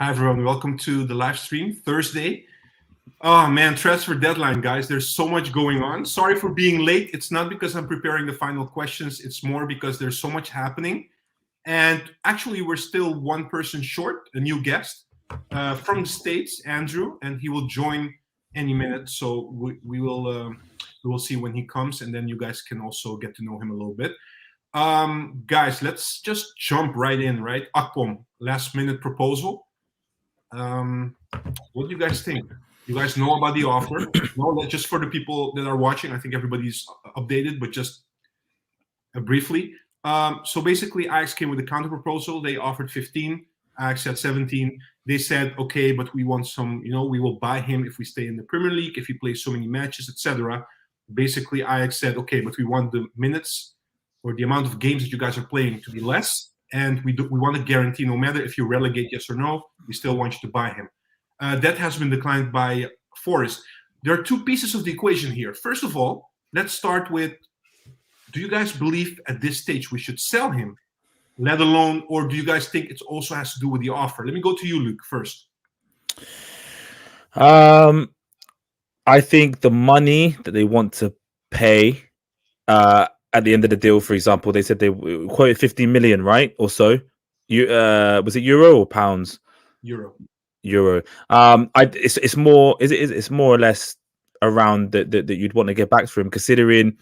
Hi everyone, welcome to the live stream Thursday. Oh man, transfer deadline, guys. There's so much going on. Sorry for being late. It's not because I'm preparing the final questions. It's more because there's so much happening. And actually, we're still one person short, a new guest from the States, Andrew, and he will join any minute. So we will see when he comes, and then you guys can also get to know him a little bit. Guys, let's just jump right in, right? Akpom, last minute proposal. What do you guys think? You guys know about the offer? No, just for the people that are watching. I think everybody's updated, but just briefly. So basically, Ajax came with a counter proposal. They offered 15. Ajax said 17. They said, okay, but we want some. We will buy him if we stay in the Premier League, if he plays so many matches, etc. Basically, Ajax said, okay, but we want the minutes or the amount of games that you guys are playing to be less. And we want to guarantee, no matter if you relegate, yes or no, we still want you to buy him. That has been declined by Forest. There are two pieces of the equation here. First of all, let's start with, do you guys believe at this stage we should sell him, let alone, or do you guys think it also has to do with the offer? Let me go to you, Luke, first. I think the money that they want to pay at the end of the deal, for example, they said they quoted 15 million, right? Or so. Was it euro or pounds? Euro. It's more. It's more or less around that you'd want to get back for him, considering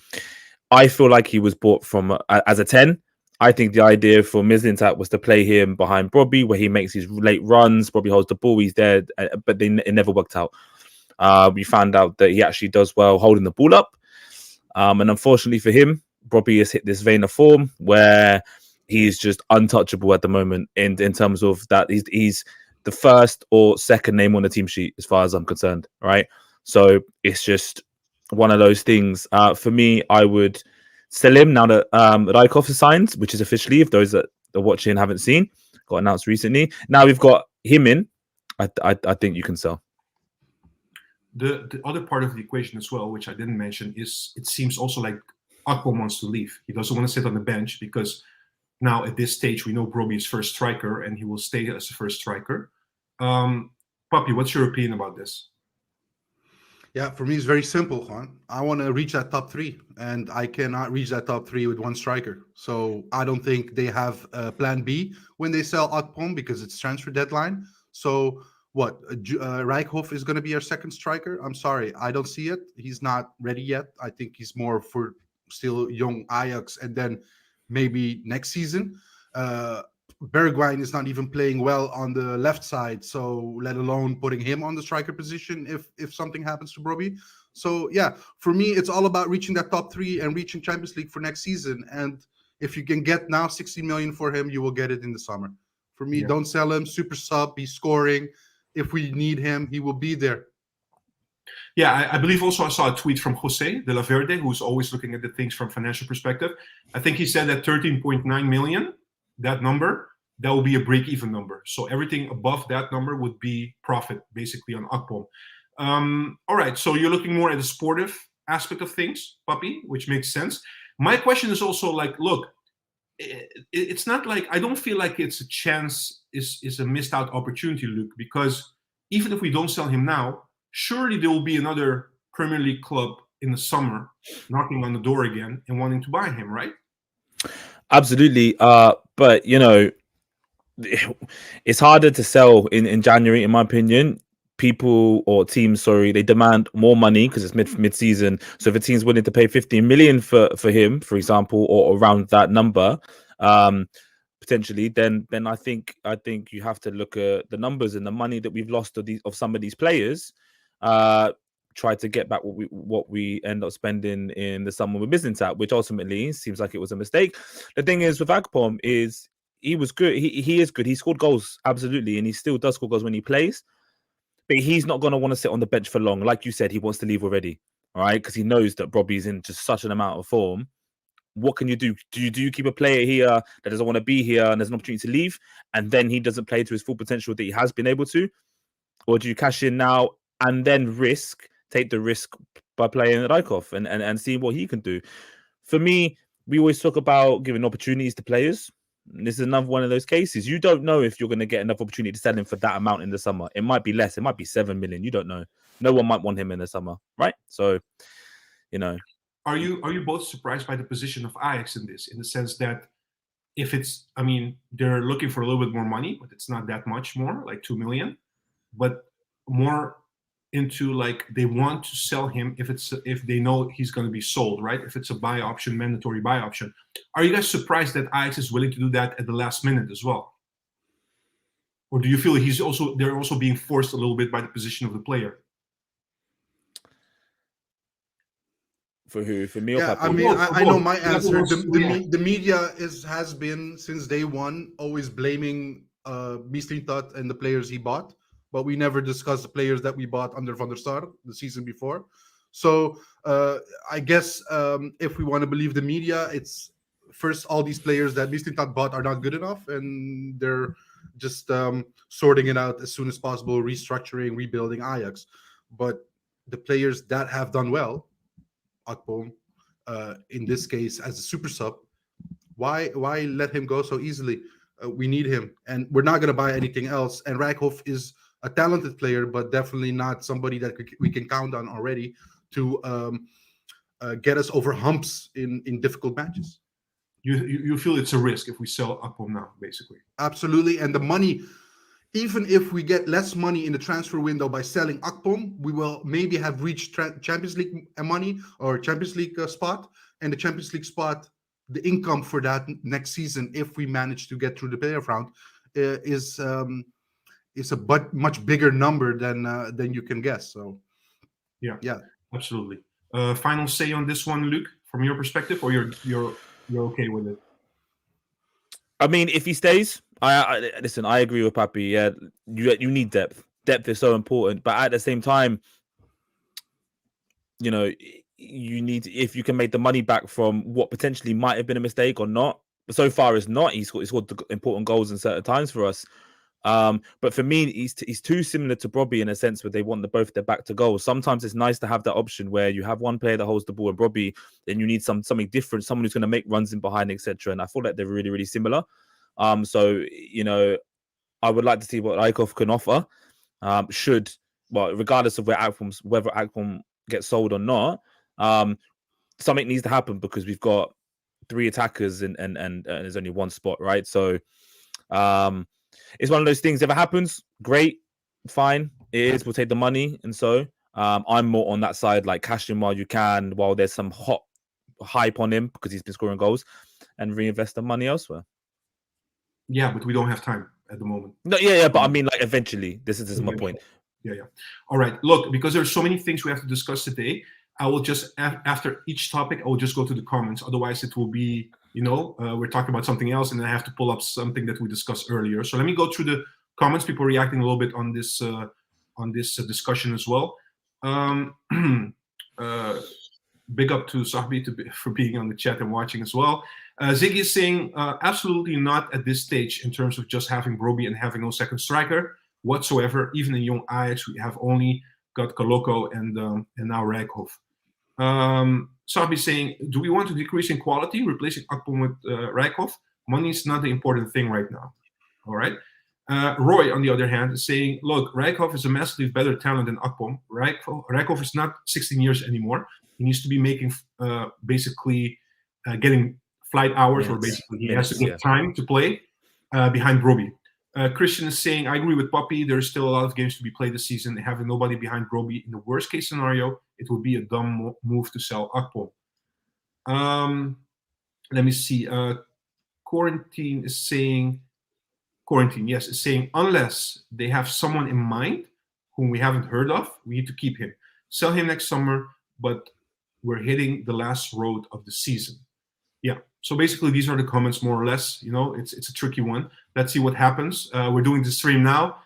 I feel like he was bought from as a 10. I think the idea for Mislintat was to play him behind Bobby, where he makes his late runs. Bobby holds the ball, he's there, but it never worked out. We found out that he actually does well holding the ball up. And unfortunately for him, Bobby has hit this vein of form where he's just untouchable at the moment in terms of that. He's the first or second name on the team sheet as far as I'm concerned, right? So it's just one of those things. For me, I would sell him now that Rijkhoff is signed, which is officially, if those that are watching haven't seen, got announced recently. Now we've got him in. I think you can sell. The other part of the equation as well, which I didn't mention, is it seems also like Akpom wants to leave. He doesn't want to sit on the bench because now at this stage we know Brobbey is first striker and he will stay as a first striker. Papi, what's your opinion about this? Yeah, for me, it's very simple, Juan. I want to reach that top three, and I cannot reach that top three with one striker. So I don't think they have a plan B when they sell Akpom because it's transfer deadline. So what? Rijkhoff is going to be our second striker? I'm sorry, I don't see it. He's not ready yet. I think he's more for still young Ajax, and then maybe next season. Bergwijn is not even playing well on the left side, so let alone putting him on the striker position if something happens to Brobbey. So yeah, for me, it's all about reaching that top three and reaching Champions League for next season. And if you can get now 60 million for him, you will get it in the summer. For me, don't sell him. Super sub, he's scoring. If we need him, he will be there. Yeah, I believe also I saw a tweet from Jose de la Verde, who's always looking at the things from financial perspective. I think he said that 13.9 million, that number, that will be a break-even number. So everything above that number would be profit, basically, on Akpom. All right, so you're looking more at the sportive aspect of things, Papi, which makes sense. My question is also like, look, it's not like, I don't feel like it's a chance, is a missed out opportunity, Luke, because even if we don't sell him now, surely there will be another Premier League club in the summer knocking on the door again and wanting to buy him, right? Absolutely. But it's harder to sell in January, in my opinion. People or teams, sorry, they demand more money because it's mid season. So if a team's willing to pay 15 million for him, for example, or around that number, potentially, then I think you have to look at the numbers and the money that we've lost of some of these players. Try to get back what we end up spending in the summer with Mislintat, which ultimately seems like it was a mistake. The thing is with Akpom is he was good. He is good. He scored goals, absolutely, and he still does score goals when he plays. But he's not going to want to sit on the bench for long. Like you said, he wants to leave already, all right? Because he knows that Brobbey's in just such an amount of form. What can you do? Do you keep a player here that doesn't want to be here and there's an opportunity to leave, and then he doesn't play to his full potential that he has been able to? Or do you cash in now and then take the risk by playing Rijkhoff and see what he can do? For me, we always talk about giving opportunities to players. This is another one of those cases. You don't know if you're going to get enough opportunity to sell him for that amount in the summer. It might be less. It might be 7 million. You don't know. No one might want him in the summer, right? So, you know. Are you both surprised by the position of Ajax in this, in the sense that if it's, I mean, they're looking for a little bit more money, but it's not that much more, like 2 million, but more into like they want to sell him if they know he's going to be sold, right? If it's a buy option, mandatory buy option. Are you guys surprised that Ajax is willing to do that at the last minute as well? Or do you feel they're also being forced a little bit by the position of the player? For who? For me or Yeah, Papi? I mean, I know my Yeah, answer. yeah. The media has been since day one always blaming Mislintat and the players he bought, but we never discussed the players that we bought under Van der Sar the season before. So I guess if we want to believe the media, it's first all these players that Mislintat bought are not good enough, and they're just sorting it out as soon as possible, restructuring, rebuilding Ajax. But the players that have done well, Akpom, in this case as a super sub, why let him go so easily? We need him, and we're not going to buy anything else. And Rijkhoff is a talented player, but definitely not somebody that we can count on already to get us over humps in difficult matches. You feel it's a risk if we sell Akpom now, basically? Absolutely, and the money. Even if we get less money in the transfer window by selling Akpom, we will maybe have reached Champions League money or Champions League spot. And the Champions League spot, the income for that next season, if we manage to get through the playoff round, is a much bigger number than you can guess. So, yeah, absolutely. Final say on this one, Luke, from your perspective, or you're okay with it? I mean, if he stays, I listen. I agree with Papi. Yeah, you need depth. Depth is so important, but at the same time, you know, you need, if you can make the money back from what potentially might have been a mistake or not. But so far, it's not. He scored important goals in certain times for us. But for me, he's too similar to Brobbey in a sense where they want both their back to goal. Sometimes it's nice to have that option where you have one player that holds the ball and Brobbey, then you need something different, someone who's going to make runs in behind, etc. And I feel like they're really, really similar. So you know, I would like to see what Rijkhoff can offer. Regardless of whether Akpom gets sold or not, something needs to happen because we've got 3 attackers and there's only one spot, right? So it's one of those things. If it happens, great, fine. It is. We'll take the money, and so I'm more on that side. Like cash him while you can, while there's some hot hype on him because he's been scoring goals, and reinvest the money elsewhere. Yeah, but we don't have time at the moment. No, yeah, but I mean, like eventually. This is my point. Yeah. All right. Look, because there's so many things we have to discuss today, I will just after each topic, I will just go to the comments. Otherwise, it will be, we're talking about something else, and then I have to pull up something that we discussed earlier. So let me go through the comments. People reacting a little bit on this discussion as well. Big up to Sahbi for being on the chat and watching as well. Ziggy is saying absolutely not at this stage in terms of just having Brobbey and having no second striker whatsoever. Even in young Ajax, we have only got Koloko and now Rijkhoff. Sahbi saying, do we want to decrease in quality, replacing Akpom with Rijkhoff? Money is not the important thing right now. All right. Roy, on the other hand, is saying, look, Rijkhoff is a massively better talent than Akpom. Rijkhoff is not 16 years anymore. He needs to be making getting flight hours, or basically he has to get time to play behind Brobbey. Christian is saying, I agree with Papi. There's still a lot of games to be played this season. Having nobody behind Brobbey, in the worst case scenario, it would be a dumb move to sell Akpom. Let me see. Quarantine, is saying, unless they have someone in mind whom we haven't heard of, we need to keep him. Sell him next summer, but we're hitting the last road of the season. Yeah. So basically, these are the comments, more or less. It's a tricky one. Let's see what happens. We're doing the stream now.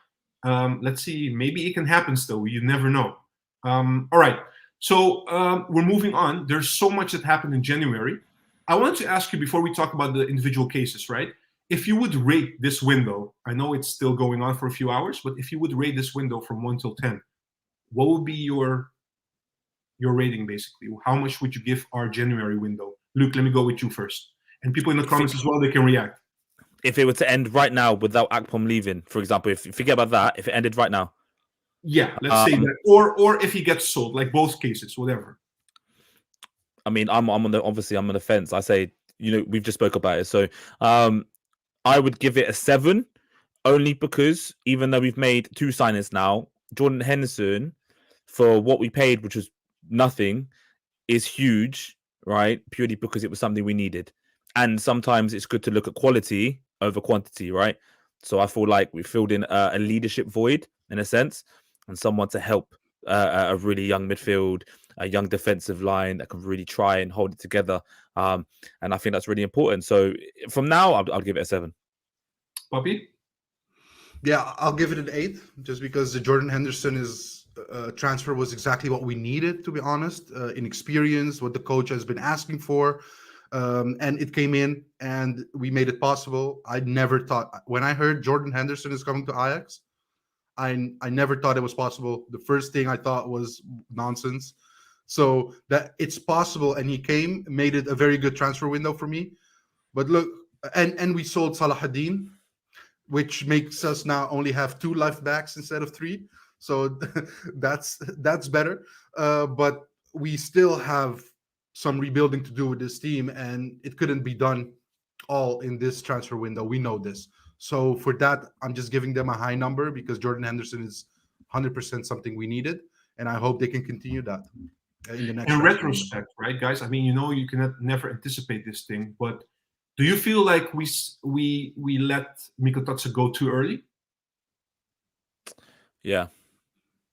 Let's see. Maybe it can happen still. You never know. All right. So we're moving on. There's so much that happened in January. I wanted to ask you before we talk about the individual cases, right? If you would rate this window, I know it's still going on for a few hours, but if you would rate this window from 1 till 10, what would be your rating, basically? How much would you give our January window? Luke, let me go with you first. And people in the comments as well, they can react. if it were to end right now without Akpom leaving, for example, if you forget about that, if it ended right now. Yeah, let's say that. Or if he gets sold, like both cases, whatever. I mean, I'm on the fence. I say, we've just spoke about it. So I would give it a 7, only because even though we've made 2 signings now, Jordan Henderson, for what we paid, which was nothing, is huge, right? Purely because it was something we needed. And sometimes it's good to look at quality over quantity, right? So I feel like we filled in a leadership void in a sense, and someone to help a really young midfield, a young defensive line that can really try and hold it together. And I think that's really important. So from now, I'll give it a 7. Poppy? Yeah, I'll give it an 8, just because the Jordan Henderson transfer was exactly what we needed, to be honest, in experience, what the coach has been asking for. And it came in and we made it possible. I never thought, when I heard Jordan Henderson is coming to Ajax, I never thought it was possible. The first thing I thought was nonsense. So that it's possible, and he came, made it a very good transfer window for me. But look, and we sold salah-eddine, which makes us now only have 2 left backs instead of 3. So that's better. But we still have some rebuilding to do with this team, and it couldn't be done all in this transfer window. We know this. So for that, I'm just giving them a high number, because Jordan Henderson is 100% something we needed, and I hope they can continue that in the next. In retrospect, right, guys? I mean, you can never anticipate this thing, but do you feel like we let Mikotadze go too early? Yeah,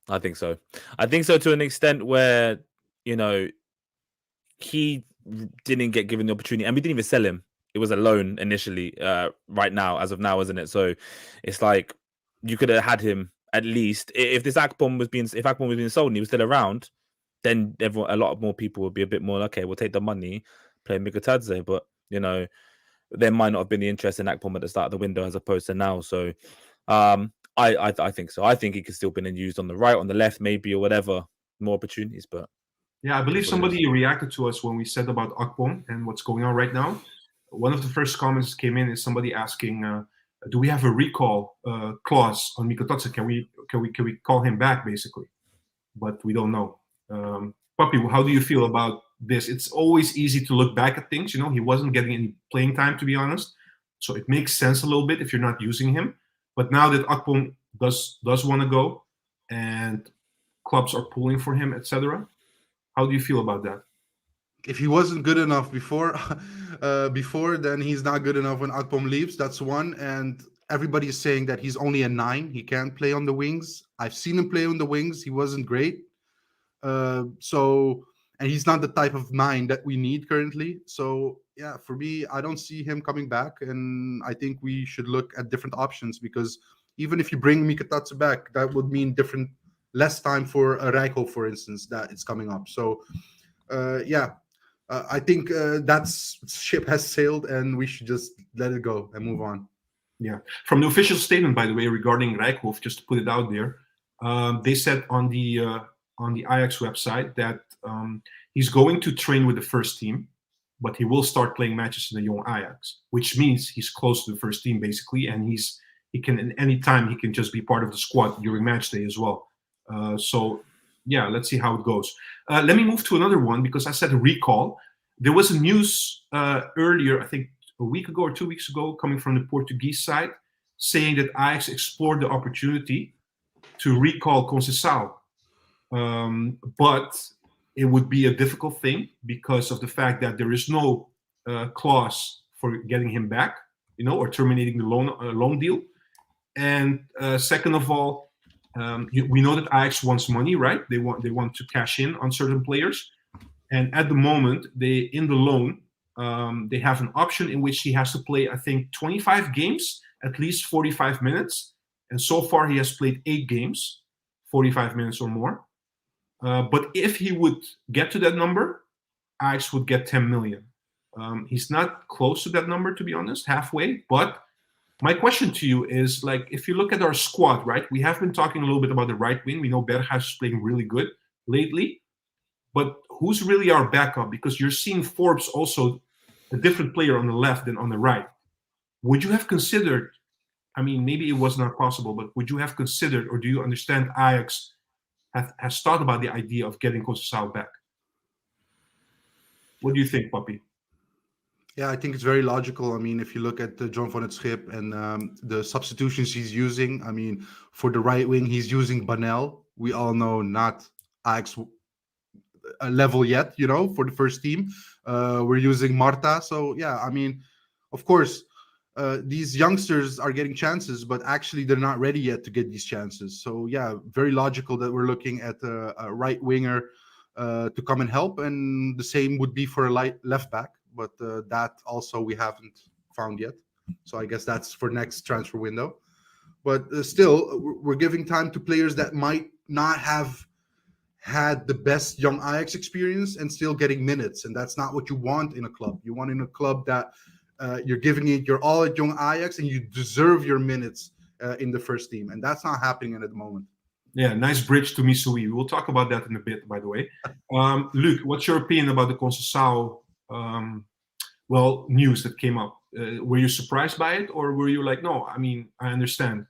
I think so. I think so to an extent where, he didn't get given the opportunity, and we didn't even sell him. It was a loan initially, right now, as of now, isn't it? So it's like you could have had him at least. If Akpom was being sold and he was still around, then a lot more people would be a bit more, okay, we'll take the money, play Mikotadze. But, there might not have been the interest in Akpom at the start of the window as opposed to now. So I think so. I think he could still been used on the right, on the left, maybe, or whatever, more opportunities. But yeah, I believe somebody reacted to us when we said about Akpom and what's going on right now. One of the first comments came in is somebody asking, do we have a recall clause on Mikotadze? Can we call him back, basically? But we don't know. Puppy, how do you feel about this? It's always easy to look back at things. He wasn't getting any playing time, to be honest. So it makes sense a little bit if you're not using him. But now that Akpom does want to go, and clubs are pulling for him, etc., how do you feel about that? If he wasn't good enough before, then he's not good enough when Akpom leaves. That's one. And everybody is saying that he's only a 9. He can't play on the wings. I've seen him play on the wings. He wasn't great. And he's not the type of 9 that we need currently. So yeah, for me, I don't see him coming back. And I think we should look at different options, because even if you bring Mikotadze back, that would mean less time for a Rijkhoff, for instance, that it's coming up. So I think that ship has sailed, and we should just let it go and move on. Yeah. From the official statement, by the way, regarding Rijkhoff, just to put it out there, they said on the Ajax website that he's going to train with the first team, but he will start playing matches in the young Ajax, which means he's close to the first team, basically, and he can at any time he can just be part of the squad during match day as well. So yeah, let's see how it goes. Let me move to another one, because I said a recall. There was a news earlier, I think a week ago or 2 weeks ago, coming from the Portuguese side, saying that Ajax explored the opportunity to recall Conceição. But it would be a difficult thing because of the fact that there is no clause for getting him back, or terminating the loan deal. And second of all, we know that Ajax wants money, right? They want to cash in on certain players, and at the moment, in the loan, they have an option in which he has to play, I think, 25 games, at least 45 minutes, and so far he has played 8 games, 45 minutes or more. But if he would get to that number, Ajax would get 10 million. He's not close to that number, to be honest, halfway, but my question to you is, like, if you look at our squad, right? We have been talking a little bit about the right wing. We know Bergwijn is playing really good lately, but who's really our backup? Because you're seeing Forbes also a different player on the left than on the right. would you have considered? I mean, maybe it was not possible, but would you have considered, or do you understand Ajax has thought about the idea of getting Conceição back? What do you think, Puppy? Yeah, I think it's very logical. I mean, if you look at John van het Schip and the substitutions he's using, I mean, for the right wing, he's using Banel. We all know not Ajax level yet, you know, for the first team. We're using Marta. So, yeah, I mean, of course, these youngsters are getting chances, but actually they're not ready yet to get these chances. So, yeah, very logical that we're looking at a right winger to come and help. And the same would be for a left back. But that also we haven't found yet. So I guess that's for next transfer window. But still, we're giving time to players that might not have had the best young Ajax experience and still getting minutes. And that's not what you want in a club. You want in a club that you're giving it your all at young Ajax and you deserve your minutes in the first team. And that's not happening at the moment. Yeah, nice bridge to Misehouy. We'll talk about that in a bit, by the way. Luke, what's your opinion about the Conceição news that came up? Were you surprised by it, or were you like, no, I mean, I understand?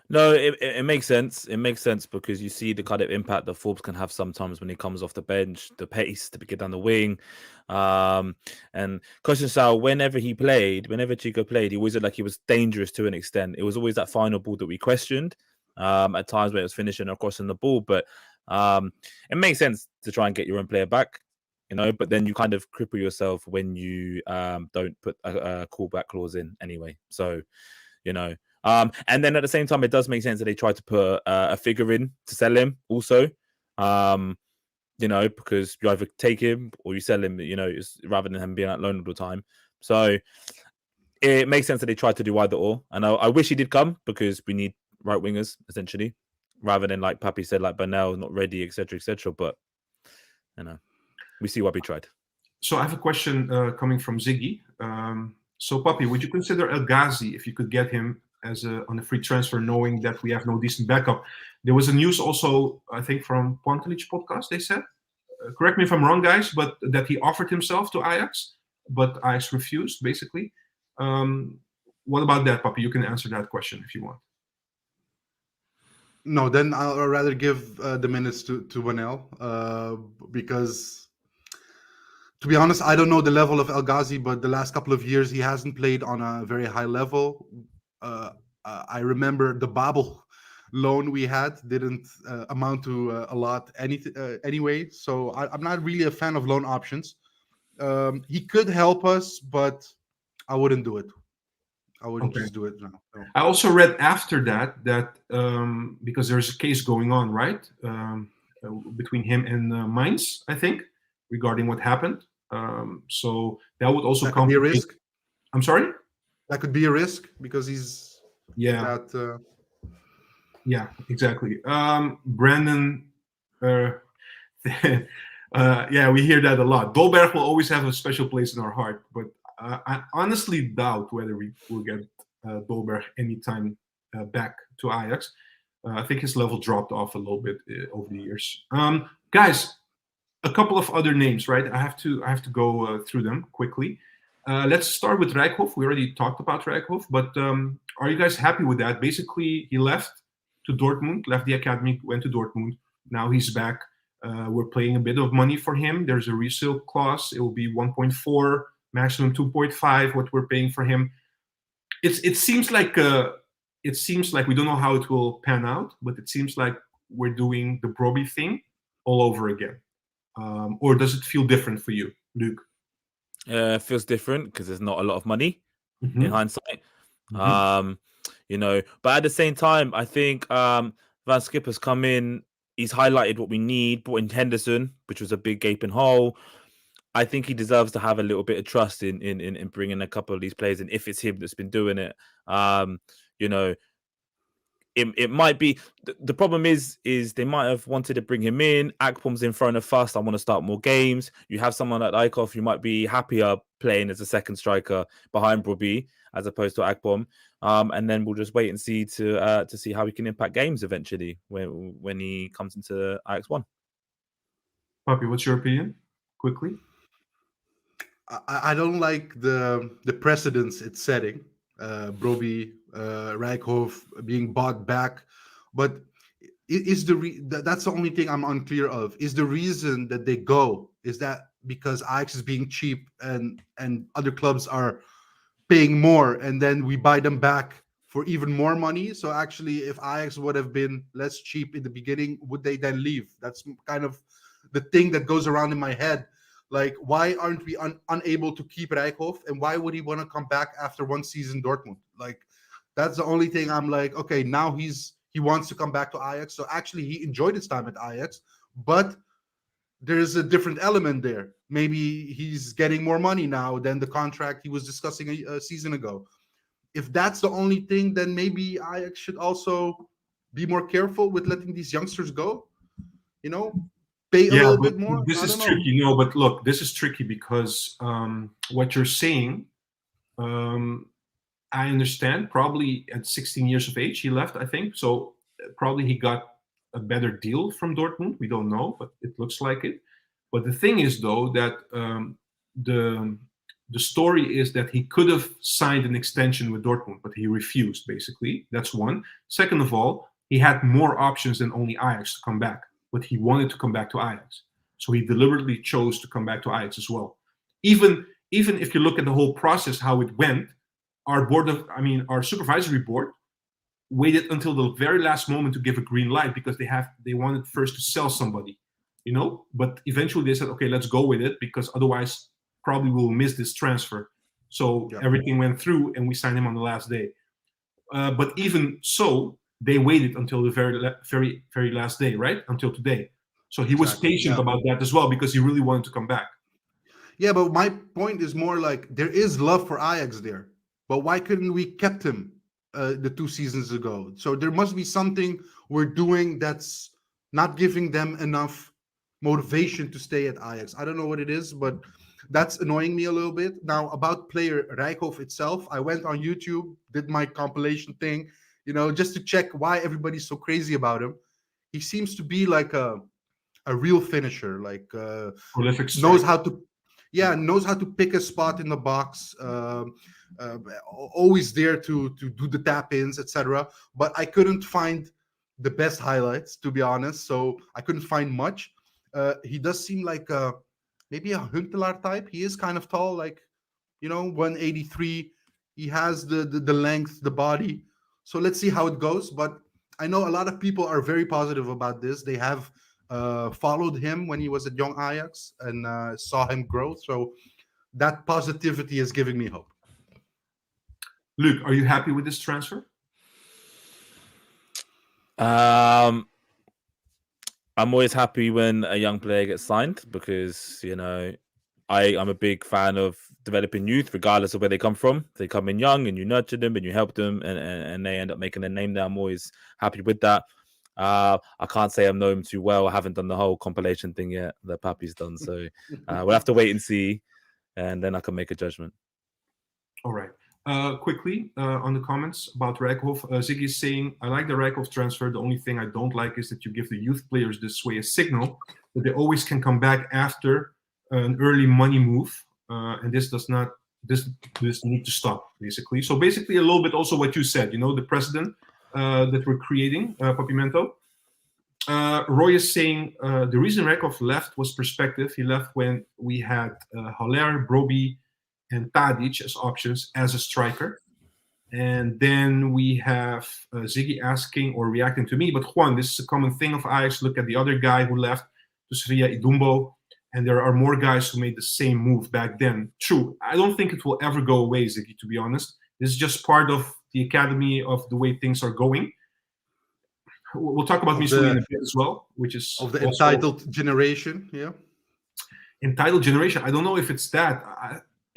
No, it makes sense. It makes sense because you see the kind of impact that Forbes can have sometimes when he comes off the bench, the pace to get down the wing. And Conceição, whenever Chico played, he always looked like he was dangerous to an extent. It was always that final ball that we questioned at times where it was finishing or crossing the ball. But it makes sense to try and get your own player back, you know, but then you kind of cripple yourself when you don't put a callback clause in anyway. So, you know. And then at the same time, it does make sense that they try to put a figure in to sell him also, you know, because you either take him or you sell him, you know, rather than him being at loan all the time. So it makes sense that they try to do either or. And I wish he did come because we need right wingers, essentially, rather than, like Papi said, like Banel, not ready, etc., etc. But, you know, we see what we tried. So I have a question coming from Ziggy. So, Papi, would you consider El Ghazi if you could get him on a free transfer, knowing that we have no decent backup? There was a news also, I think, from Pontelic podcast, they said. Correct me if I'm wrong, guys, but that he offered himself to Ajax, but Ajax refused, basically. What about that, Papi? You can answer that question if you want. No, then I'll rather give the minutes to Banel because, to be honest, I don't know the level of El Ghazi, but the last couple of years he hasn't played on a very high level. I remember the Babel loan we had didn't amount to a lot anyway. So I'm not really a fan of loan options. He could help us, but I wouldn't do it. I wouldn't just do it now. No. I also read after that because there's a case going on, right, between him and Mainz, I think, regarding what happened. So that would also be a risk. I'm sorry? That could be a risk because he's yeah, exactly. Brandon, yeah, we hear that a lot. Dolberg will always have a special place in our heart, but I honestly doubt whether we will get Dolberg anytime back to Ajax. I think his level dropped off a little bit over the years. Guys, a couple of other names, right? I have to go through them quickly. Let's start with Rijkhoff. We already talked about Rijkhoff, but are you guys happy with that? Basically, he left to Dortmund, left the academy, went to Dortmund. Now he's back. We're paying a bit of money for him. There's a resale clause. It will be 1.4, maximum 2.5. What we're paying for him. It seems like we don't know how it will pan out, but it seems like we're doing the Brobbey thing all over again. Or does it feel different for you, Luke? It feels different because there's not a lot of money Mm-hmm. in hindsight. Mm-hmm. You know, but at the same time, I think Van Schipper's come in. He's highlighted what we need, brought in Henderson, which was a big gaping hole. I think he deserves to have a little bit of trust in bringing a couple of these players in. If it's him that's been doing it, you know, it might be. The problem is they might have wanted to bring him in. Akpom's in front of fuss. I want to start more games. You have someone like Rijkhoff, you might be happier playing as a second striker behind Brobbey as opposed to Akpom. And then we'll just wait and see to see how he can impact games eventually when he comes into Ajax 1. Papi, what's your opinion? Quickly. I don't like the precedence it's setting. Broby, Rijkhoff being bought back, but that's the only thing I'm unclear of. Is the reason that they go is that because Ajax is being cheap and other clubs are paying more, and then we buy them back for even more money? So actually, if Ajax would have been less cheap in the beginning, would they then leave? That's kind of the thing that goes around in my head. Like, why aren't we unable to keep Rijkhoff, and why would he want to come back after one season Dortmund? Like, that's the only thing I'm like, okay, now he wants to come back to Ajax. So actually, he enjoyed his time at Ajax, but there's a different element there. Maybe he's getting more money now than the contract he was discussing a season ago. If that's the only thing, then maybe Ajax should also be more careful with letting these youngsters go. You know, pay a Yeah, little but bit more. this I is don't know. tricky. No, but look, this is tricky because what you're saying, I understand. Probably at 16 years of age, he left, I think. So probably he got a better deal from Dortmund. We don't know, but it looks like it. But the thing is, though, that the story is that he could have signed an extension with Dortmund, but he refused, basically. That's one. Second of all, he had more options than only Ajax to come back, but he wanted to come back to Ajax. So he deliberately chose to come back to Ajax as well. Even if you look at the whole process, how it went, our supervisory board waited until the very last moment to give a green light because they wanted first to sell somebody, But eventually they said, okay, let's go with it because otherwise probably we'll miss this transfer. So everything went through and we signed him on the last day. But even so, they waited until the very, very last day, right? Until today. So he was patient about that as well because he really wanted to come back. Yeah, but my point is more like there is love for Ajax there. But why couldn't we kept him the 2 seasons ago? So there must be something we're doing that's not giving them enough motivation to stay at Ajax. I don't know what it is, but that's annoying me a little bit. Now, about player Rijkhoff itself, I went on YouTube, did my compilation thing, just to check why everybody's so crazy about him. He seems to be like a real finisher, like prolific striker. knows how to pick a spot in the box, always there to do the tap-ins, etc. But I couldn't find the best highlights, to be honest, so I couldn't find much. He does seem like maybe a Huntelaar type. He is kind of tall, like 183. He has the length, the body. So let's see how it goes. But I know a lot of people are very positive about this. They have followed him when he was at young Ajax and saw him grow. So that positivity is giving me hope. Luke, are you happy with this transfer? I'm always happy when a young player gets signed because, I'm a big fan of developing youth, regardless of where they come from. They come in young and you nurture them and you help them and they end up making a name there. I'm always happy with that. I can't say I've known him too well. I haven't done the whole compilation thing yet that Papi's done. So we'll have to wait and see, and then I can make a judgment. All right. Quickly on the comments about Rijkhoff, Ziggy is saying, I like the Rijkhoff transfer. The only thing I don't like is that you give the youth players this way a signal that they always can come back after an early money move. And this need to stop, basically. So basically a little bit also what you said, the precedent that we're creating, Papimento. Roy is saying the reason Rijkhoff left was perspective. He left when we had Haller, Broby, and Tadic as options as a striker. And then we have Ziggy asking or reacting to me, but Juan, this is a common thing of Ajax. Look at the other guy who left to Sevilla, Idumbo, and there are more guys who made the same move back then. True. I don't think it will ever go away, Ziggy, to be honest. This is just part of the academy, of the way things are going. We'll talk about Misehouy in a bit as well, which is of the entitled generation. Yeah, entitled generation. I don't know if it's that.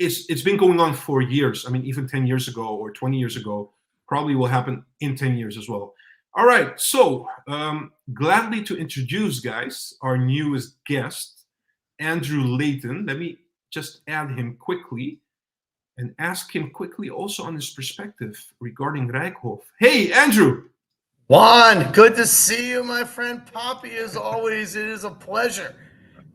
It's been going on for years. I mean, even 10 years ago or 20 years ago, probably will happen in 10 years as well. All right, so gladly to introduce, guys, our newest guest, Andrew Layton. Let me just add him quickly and ask him quickly also on his perspective regarding Rijkhoff. Hey, Andrew. Juan, good to see you, my friend Poppy. As always, it is a pleasure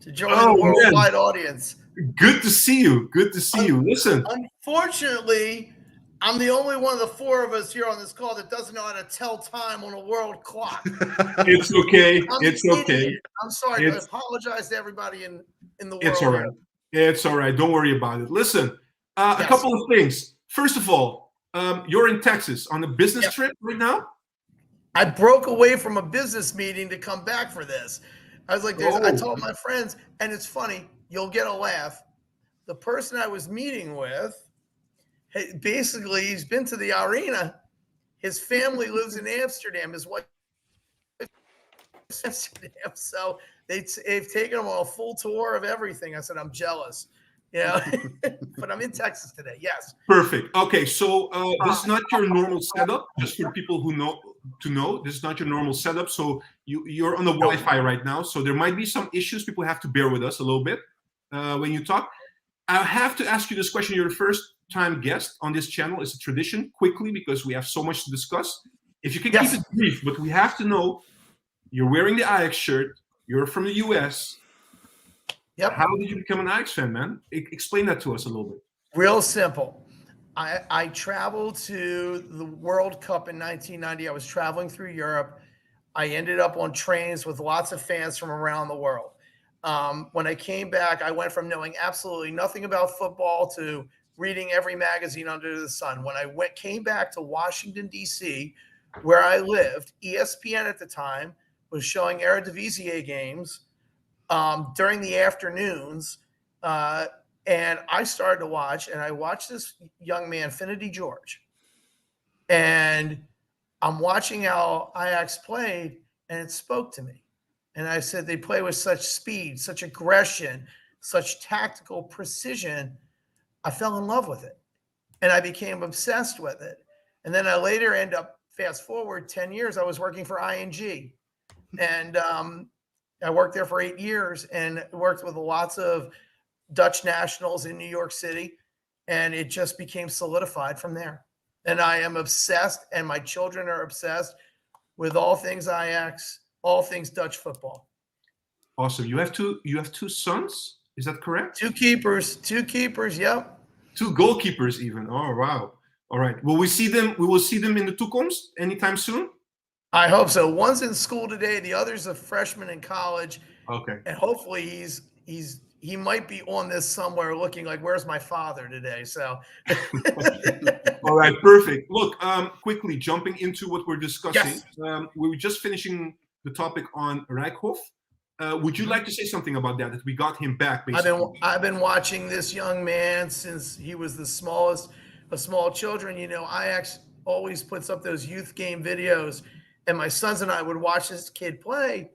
to join the worldwide audience Good to see you. Good to see you. Listen, Unfortunately, I'm the only one of the four of us here on this call that doesn't know how to tell time on a world clock. it's okay. I'm It's an okay. idiot. I'm sorry. I It's- apologize to everybody in the world. It's all right. It's all right. Don't worry about it. Listen, a Yes. couple of things. First of all, you're in Texas on a business Yep. trip right now. I broke away from a business meeting to come back for this. I was like, I Oh. told my friends, and it's funny, you'll get a laugh. The person I was meeting with, basically, he's been to the arena. His family lives in Amsterdam. His wife lives in Amsterdam. So they've taken him on a full tour of everything. I said, I'm jealous. But I'm in Texas today. Yes. Perfect. Okay, so this is not your normal setup. Just for people who know this is not your normal setup. So you're on the Wi-Fi right now. So there might be some issues. People have to bear with us a little bit when you talk. I have to ask you this question. You're the first-time guest on this channel. It's a tradition. Quickly, because we have so much to discuss. If you can Yes. keep it brief, but we have to know. You're wearing the Ajax shirt. You're from the US. Yep. How did you become an Ajax fan, man? Explain that to us a little bit. Real simple. I traveled to the World Cup in 1990. I was traveling through Europe. I ended up on trains with lots of fans from around the world. When I came back, I went from knowing absolutely nothing about football to reading every magazine under the sun. When I came back to Washington, D.C., where I lived, ESPN at the time was showing Eredivisie games during the afternoons. And I started to watch, and I watched this young man, Finity George. And I'm watching how Ajax played, and it spoke to me. And I said, they play with such speed, such aggression, such tactical precision. I fell in love with it. And I became obsessed with it. And then I later fast forward 10 years, I was working for ING. And I worked there for 8 years and worked with lots of Dutch nationals in New York City. And it just became solidified from there. And I am obsessed, and my children are obsessed with all things Ajax, all things Dutch football. Awesome. You have two sons? Is that correct? Two keepers. Yep. Two goalkeepers even. Oh wow. All right. Will we see them? We will see them in the toekomst anytime soon? I hope so. One's in school today. The other's a freshman in college. Okay. And hopefully he might be on this somewhere looking like, where's my father today? So. All right. Perfect. Look, quickly jumping into what we're discussing. Yes. We were just finishing the topic on Rijkhoff. Would you like to say something about that we got him back, basically? I've been watching this young man since he was the smallest of small children. Ajax always puts up those youth game videos, and my sons and I would watch this kid play,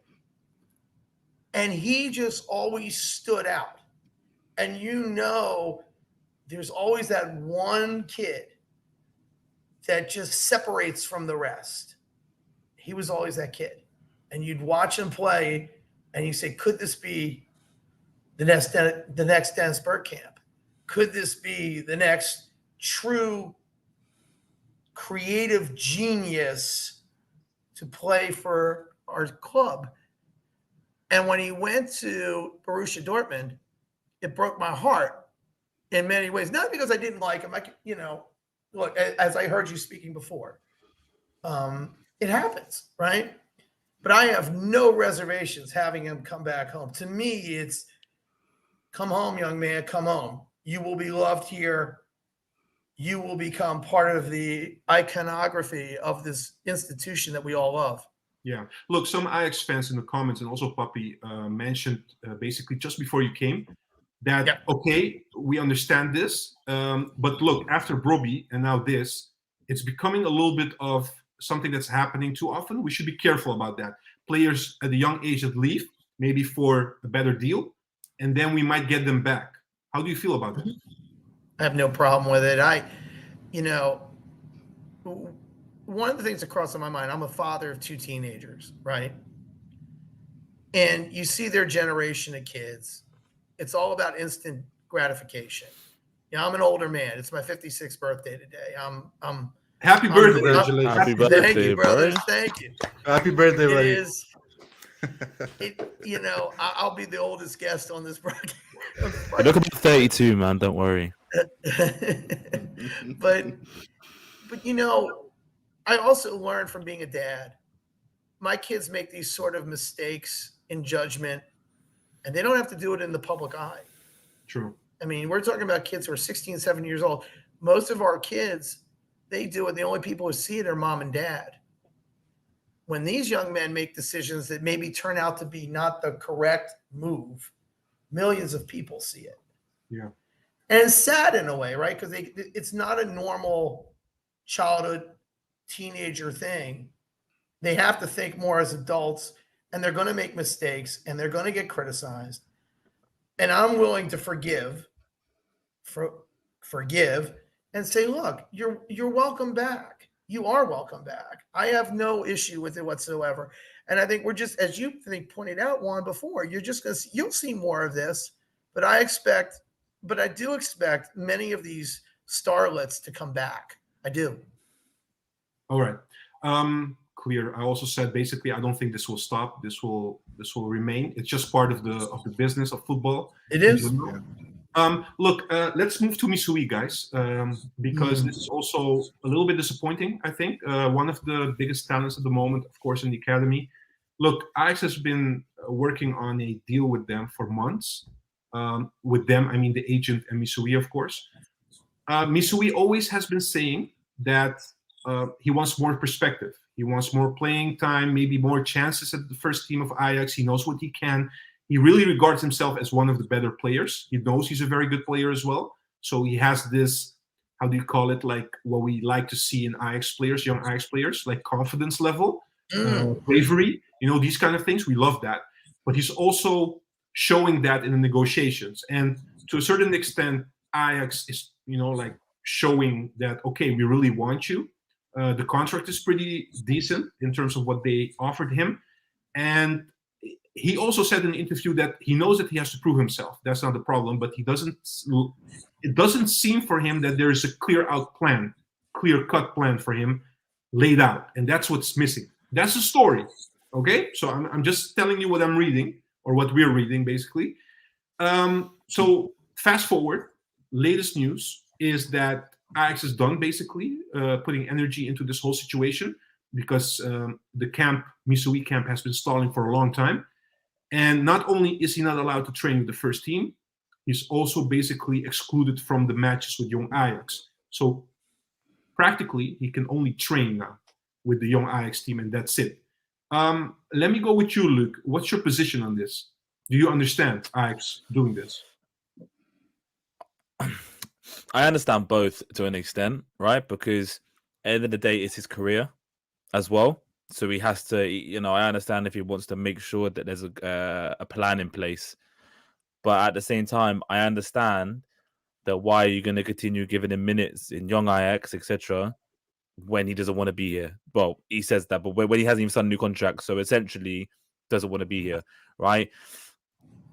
and he just always stood out. And there's always that one kid that just separates from the rest. He was always that kid. And you'd watch him play, and you say, could this be the next Dennis Bergkamp? Could this be the next true creative genius to play for our club? And when he went to Borussia Dortmund, it broke my heart in many ways. Not because I didn't like him. Look, as I heard you speaking before, it happens, right? But I have no reservations having him come back home. To me, it's come home, young man, come home. You will be loved here. You will become part of the iconography of this institution that we all love. Yeah. Look, some Ajax fans in the comments, and also Papi mentioned basically just before you came that, okay, we understand this. But look, after Brobbey and now this, it's becoming a little bit of something that's happening too often. We should be careful about that. Players at a young age that leave, maybe for a better deal, and then we might get them back. How do you feel about that? I have no problem with it. One of the things that crossed my mind, I'm a father of two teenagers, right? And you see their generation of kids. It's all about instant gratification. I'm an older man. It's my 56th birthday today. Happy birthday. Congratulations. Happy birthday, Thank you, brothers. bro. Thank you. Happy birthday, buddy. I'll be the oldest guest on this broadcast. Look about 32, man. Don't worry. but you know, I also learned from being a dad. My kids make these sort of mistakes in judgment, and they don't have to do it in the public eye. True. I mean, we're talking about kids who are 16, 17 years old. Most of our kids, they do it. The only people who see it are mom and dad. When these young men make decisions that maybe turn out to be not the correct move, millions of people see it. Yeah. And it's sad in a way, right? Because it's not a normal childhood, teenager thing. They have to think more as adults, and they're going to make mistakes, and they're going to get criticized. And I'm willing to forgive and say, look, you're welcome back. You are welcome back. I have no issue with it whatsoever. And I think we're just, as you pointed out, Juan, before, you'll see more of this, but I do expect many of these starlets to come back. I do. All right. Clear. I also said basically I don't think this will stop. This will remain. It's just part of the business of football. It is. Look, let's move to Misehouy, guys, because this is also a little bit disappointing, I think. One of the biggest talents at the moment, of course, in the academy. Look, Ajax has been working on a deal with them for months. With them, I mean the agent and Misehouy, of course. Misehouy always has been saying that he wants more perspective. He wants more playing time, maybe more chances at the first team of Ajax. He knows what he can. He really regards himself as one of the better players. He knows he's a very good player as well. So he has this, how do you call it, like what we like to see in Ajax players, young Ajax players, like confidence level, bravery, these kind of things. We love that. But he's also showing that in the negotiations. And to a certain extent, Ajax is, like showing that, okay, we really want you. The contract is pretty decent in terms of what they offered him. And he also said in an interview that he knows that he has to prove himself. That's not the problem, but it doesn't seem for him that there is a clear-cut plan for him laid out. And that's what's missing. That's the story. Okay? So I'm just telling you what I'm reading, or what we're reading, basically. So fast forward, latest news is that Ajax is done, basically, putting energy into this whole situation because the Misehouy camp has been stalling for a long time. And not only is he not allowed to train with the first team, he's also basically excluded from the matches with young Ajax. So practically, he can only train now with the young Ajax team, and that's it. Let me go with you, Luke. What's your position on this? Do you understand Ajax doing this? I understand both to an extent, right? Because at the end of the day, it's his career as well. So he has to, I understand if he wants to make sure that there's a plan in place. But at the same time, I understand that why are you going to continue giving him minutes in young Ajax, etc., when he doesn't want to be here? Well, he says that, but when he hasn't even signed a new contract, so essentially doesn't want to be here, right?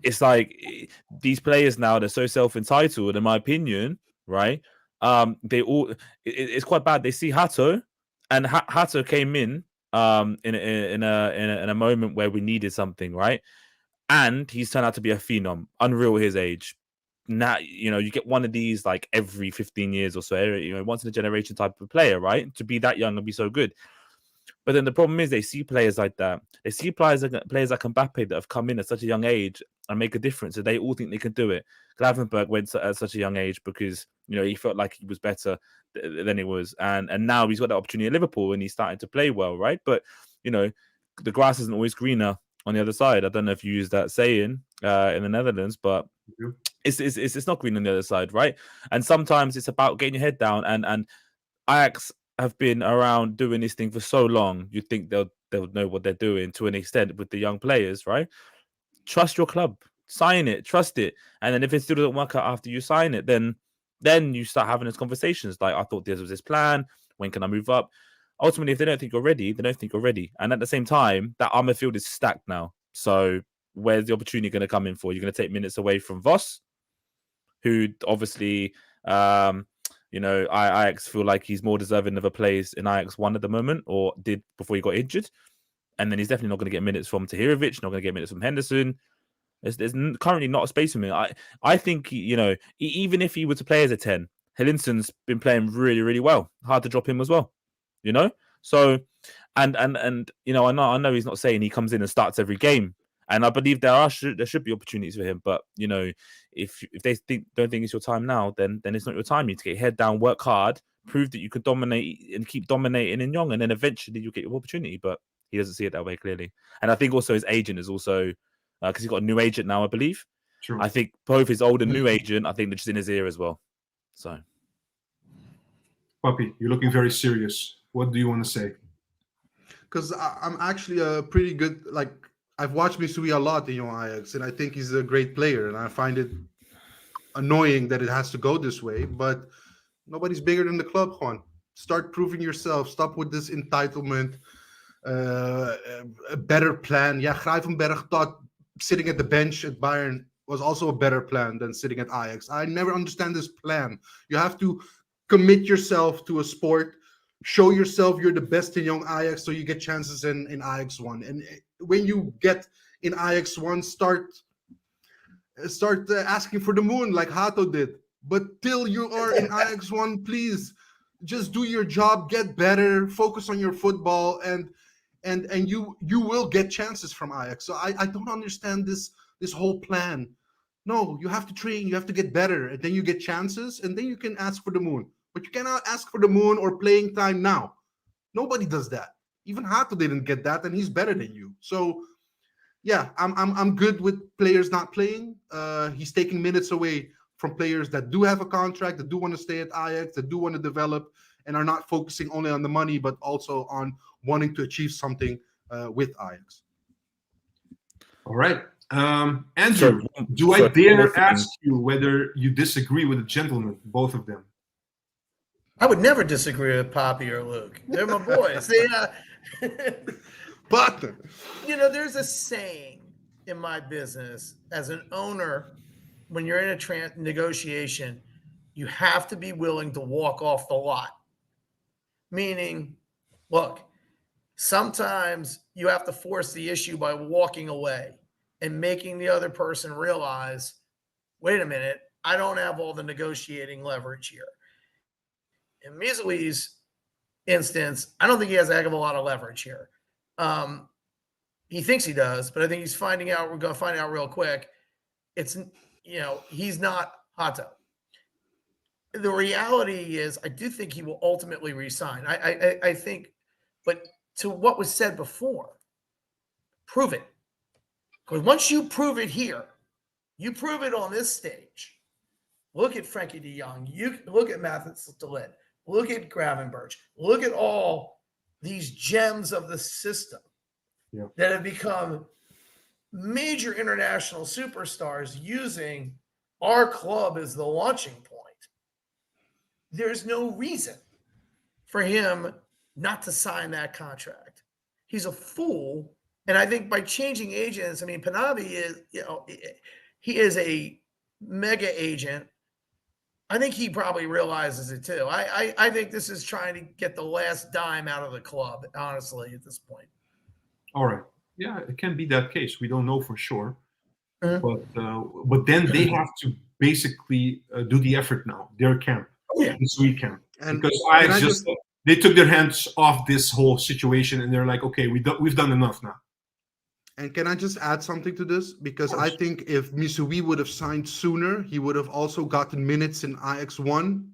It's like these players now, they're so self-entitled, in my opinion, right? They all, it's quite bad. They see Hato, and Hato came in in a moment where we needed something, right? And he's turned out to be a phenom, unreal at his age. Now, you get one of these like every 15 years or so, once in a generation type of player, right? To be that young and be so good. But then the problem is they see players like that. They see players like Mbappe that have come in at such a young age and make a difference. And they all think they can do it. Gravenberg went at such a young age because, he felt like he was better than he was. And now he's got that opportunity at Liverpool and he's starting to play well, right? But, the grass isn't always greener on the other side. I don't know if you use that saying in the Netherlands, but it's not green on the other side, right? And sometimes it's about getting your head down. And Ajax have been around doing this thing for so long, you think they'll know what they're doing to an extent with the young players, right? Trust your club, sign it, trust it, and then if it still doesn't work out after you sign it, then you start having those conversations. Like, I thought this was his plan. When can I move up? Ultimately, if they don't think you're ready, they don't think you're ready. And at the same time, that armour field is stacked now. So where's the opportunity going to come in for? You're going to take minutes away from Voss, who obviously. Ajax feel like he's more deserving of a place in Ajax 1 at the moment, or did before he got injured. And then he's definitely not going to get minutes from Tahirovic, not going to get minutes from Henderson. There's currently not a space for him. I think, even if he were to play as a 10, Hillinson's been playing really, really well. Hard to drop him as well, So, and I know he's not saying he comes in and starts every game, and I believe there should be opportunities for him. But if they don't think it's your time now, then it's not your time. You need to get your head down, work hard, prove that you can dominate and keep dominating in Young, and then eventually you'll get your opportunity. But he doesn't see it that way clearly, and I think also his agent is also because he's got a new agent now, I believe. True. I think both his old and new agent, I think they're just in his ear as well. So, Puppy, you're looking very serious. What do you want to say? Because I'm actually a pretty good, I've watched Misehouy a lot in Ajax, and I think he's a great player, and I find it annoying that it has to go this way, but nobody's bigger than the club, Juan. Start proving yourself. Stop with this entitlement. A better plan. Yeah, Grijvenberg thought sitting at the bench at Bayern was also a better plan than sitting at Ajax. I never understand this plan. You have to commit yourself to a sport, show yourself you're the best in young Ajax so you get chances in Ajax 1. And when you get in Ajax 1, start asking for the moon like Hato did. But till you are in Ajax 1, please just do your job, get better, focus on your football, and you will get chances from Ajax. So I don't understand this whole plan. No, you have to train, you have to get better, and then you get chances, and then you can ask for the moon. But you cannot ask for the moon or playing time now. Nobody does that. Even Hato didn't get that, and he's better than you. So yeah, I'm good with players not playing. He's taking minutes away from players that do have a contract, that do want to stay at Ajax, that do want to develop, and are not focusing only on the money, but also on wanting to achieve something with Ajax. All right. Andrew, I dare ask you whether you disagree with the gentlemen, both of them? I would never disagree with Poppy or Luke. They're my boys. But there's a saying in my business as an owner, when you're in a negotiation, you have to be willing to walk off the lot. Meaning, look, sometimes you have to force the issue by walking away and making the other person realize, wait a minute, I don't have all the negotiating leverage here. In Misehouy's instance, I don't think he has a heck of a lot of leverage here. He thinks he does, but I think he's finding out. We're going to find out real quick. He's not Hato. The reality is, I do think he will ultimately resign. I think, but to what was said before, prove it. Because once you prove it here, you prove it on this stage. Look at Frankie de Jong. You look at Mathis de Ligt. Look at Gravenberch. Look at all these gems of the system that have become major international superstars using our club as the launching point. There's no reason for him not to sign that contract. He's a fool. And I think by changing agents, Panavi is, he is a mega agent. I think he probably realizes it too. I think this is trying to get the last dime out of the club, honestly, at this point. All right. Yeah, it can be that case. We don't know for sure. But then they have to basically do the effort now, their camp, this weekend. And because they took their hands off this whole situation and they're like, okay, we've done enough now. And can I just add something to this? Because I think if Misehouy would have signed sooner, he would have also gotten minutes in Ajax 1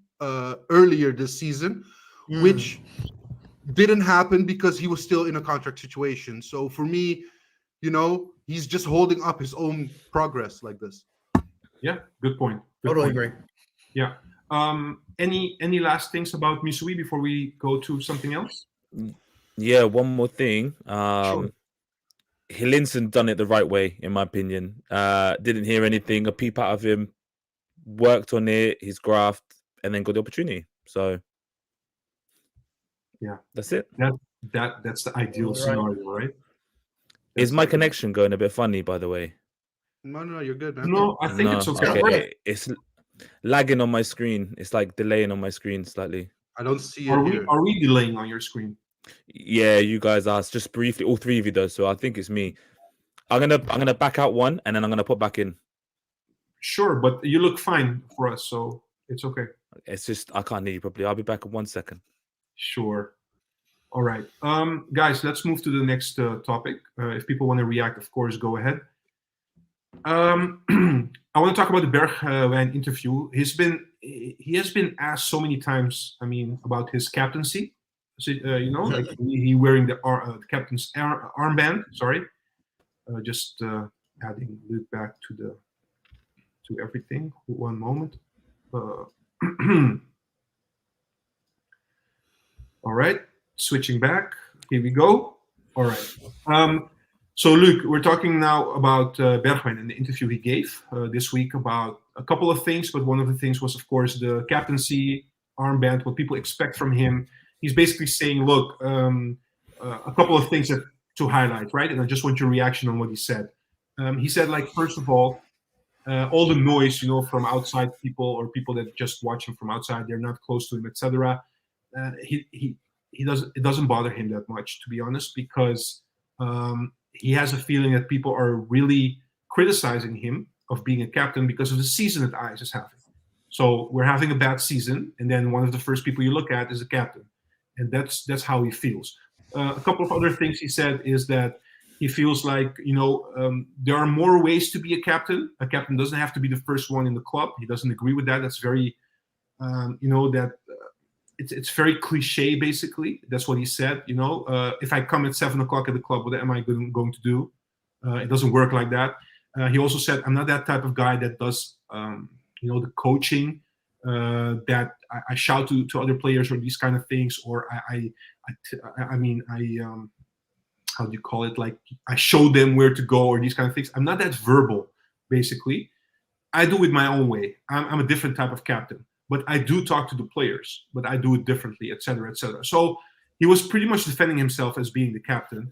earlier this season, which didn't happen because he was still in a contract situation. So for me, he's just holding up his own progress like this. Yeah, good point. Totally agree. Yeah. Any last things about Misehouy before we go to something else? Yeah, one more thing. Sure. Hillinson done it the right way, in my opinion. Didn't hear anything, a peep out of him, worked on it, his graft, and then got the opportunity. So, yeah, that's it. That's the ideal scenario, right? Is my connection going a bit funny, by the way? No, you're good, man. No, I think it's okay. It's lagging on my screen. It's like delaying on my screen slightly. I don't see it here. Are we delaying on your screen? Yeah, you guys asked just briefly, all three of you though, so I think it's me. I'm gonna back out one, and then I'm gonna put back in. Sure, but you look fine for us, so it's okay. It's just I can't hear you properly. I'll be back in 1 second. Sure. All right. Guys, let's move to the next topic. If people want to react, of course, go ahead. I want to talk about the Bergwijn interview. He has been asked so many times, about his captaincy. So, like he wearing the captain's armband. Sorry. Just adding Luke back to everything. 1 moment. All right, switching back. Here we go. All right. So, Luke, we're talking now about Bergwijn and the interview he gave this week about a couple of things, but one of the things was, of course, the captaincy armband, what people expect from him. He's basically saying, look, a couple of things to highlight, right? And I just want your reaction on what he said. He said, like, first of all the noise, from outside people or people that just watch him from outside, they're not close to him, etc. It doesn't bother him that much, to be honest, because he has a feeling that people are really criticizing him of being a captain because of the season that Ajax is having. So we're having a bad season, and then one of the first people you look at is the captain, and that's how he feels. A couple of other things he said is that he feels like there are more ways to be a captain. A captain doesn't have to be the first one in the club. He doesn't agree with that. That's very, it's very cliche. Basically, that's what he said. If I come at 7 o'clock at the club, what am I going to do? It doesn't work like that. He also said, I'm not that type of guy that does, the coaching, that I shout to other players or these kind of things, or how do you call it? Like I show them where to go or these kind of things. I'm not that verbal, basically. I do it my own way. I'm a different type of captain, but I do talk to the players, but I do it differently, etc., etc. So he was pretty much defending himself as being the captain.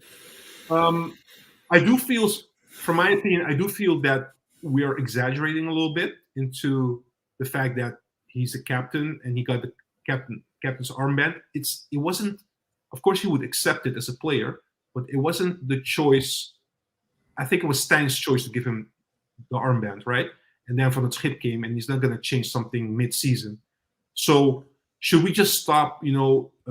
I do feel, from my opinion, I do feel that we are exaggerating a little bit into the fact that he's a captain and he got the captain's armband. It wasn't, of course, he would accept it as a player, but it wasn't the choice. I think it was Stijn's choice to give him the armband, right? And then Van het Schip came, and he's not going to change something mid-season. So should we just stop,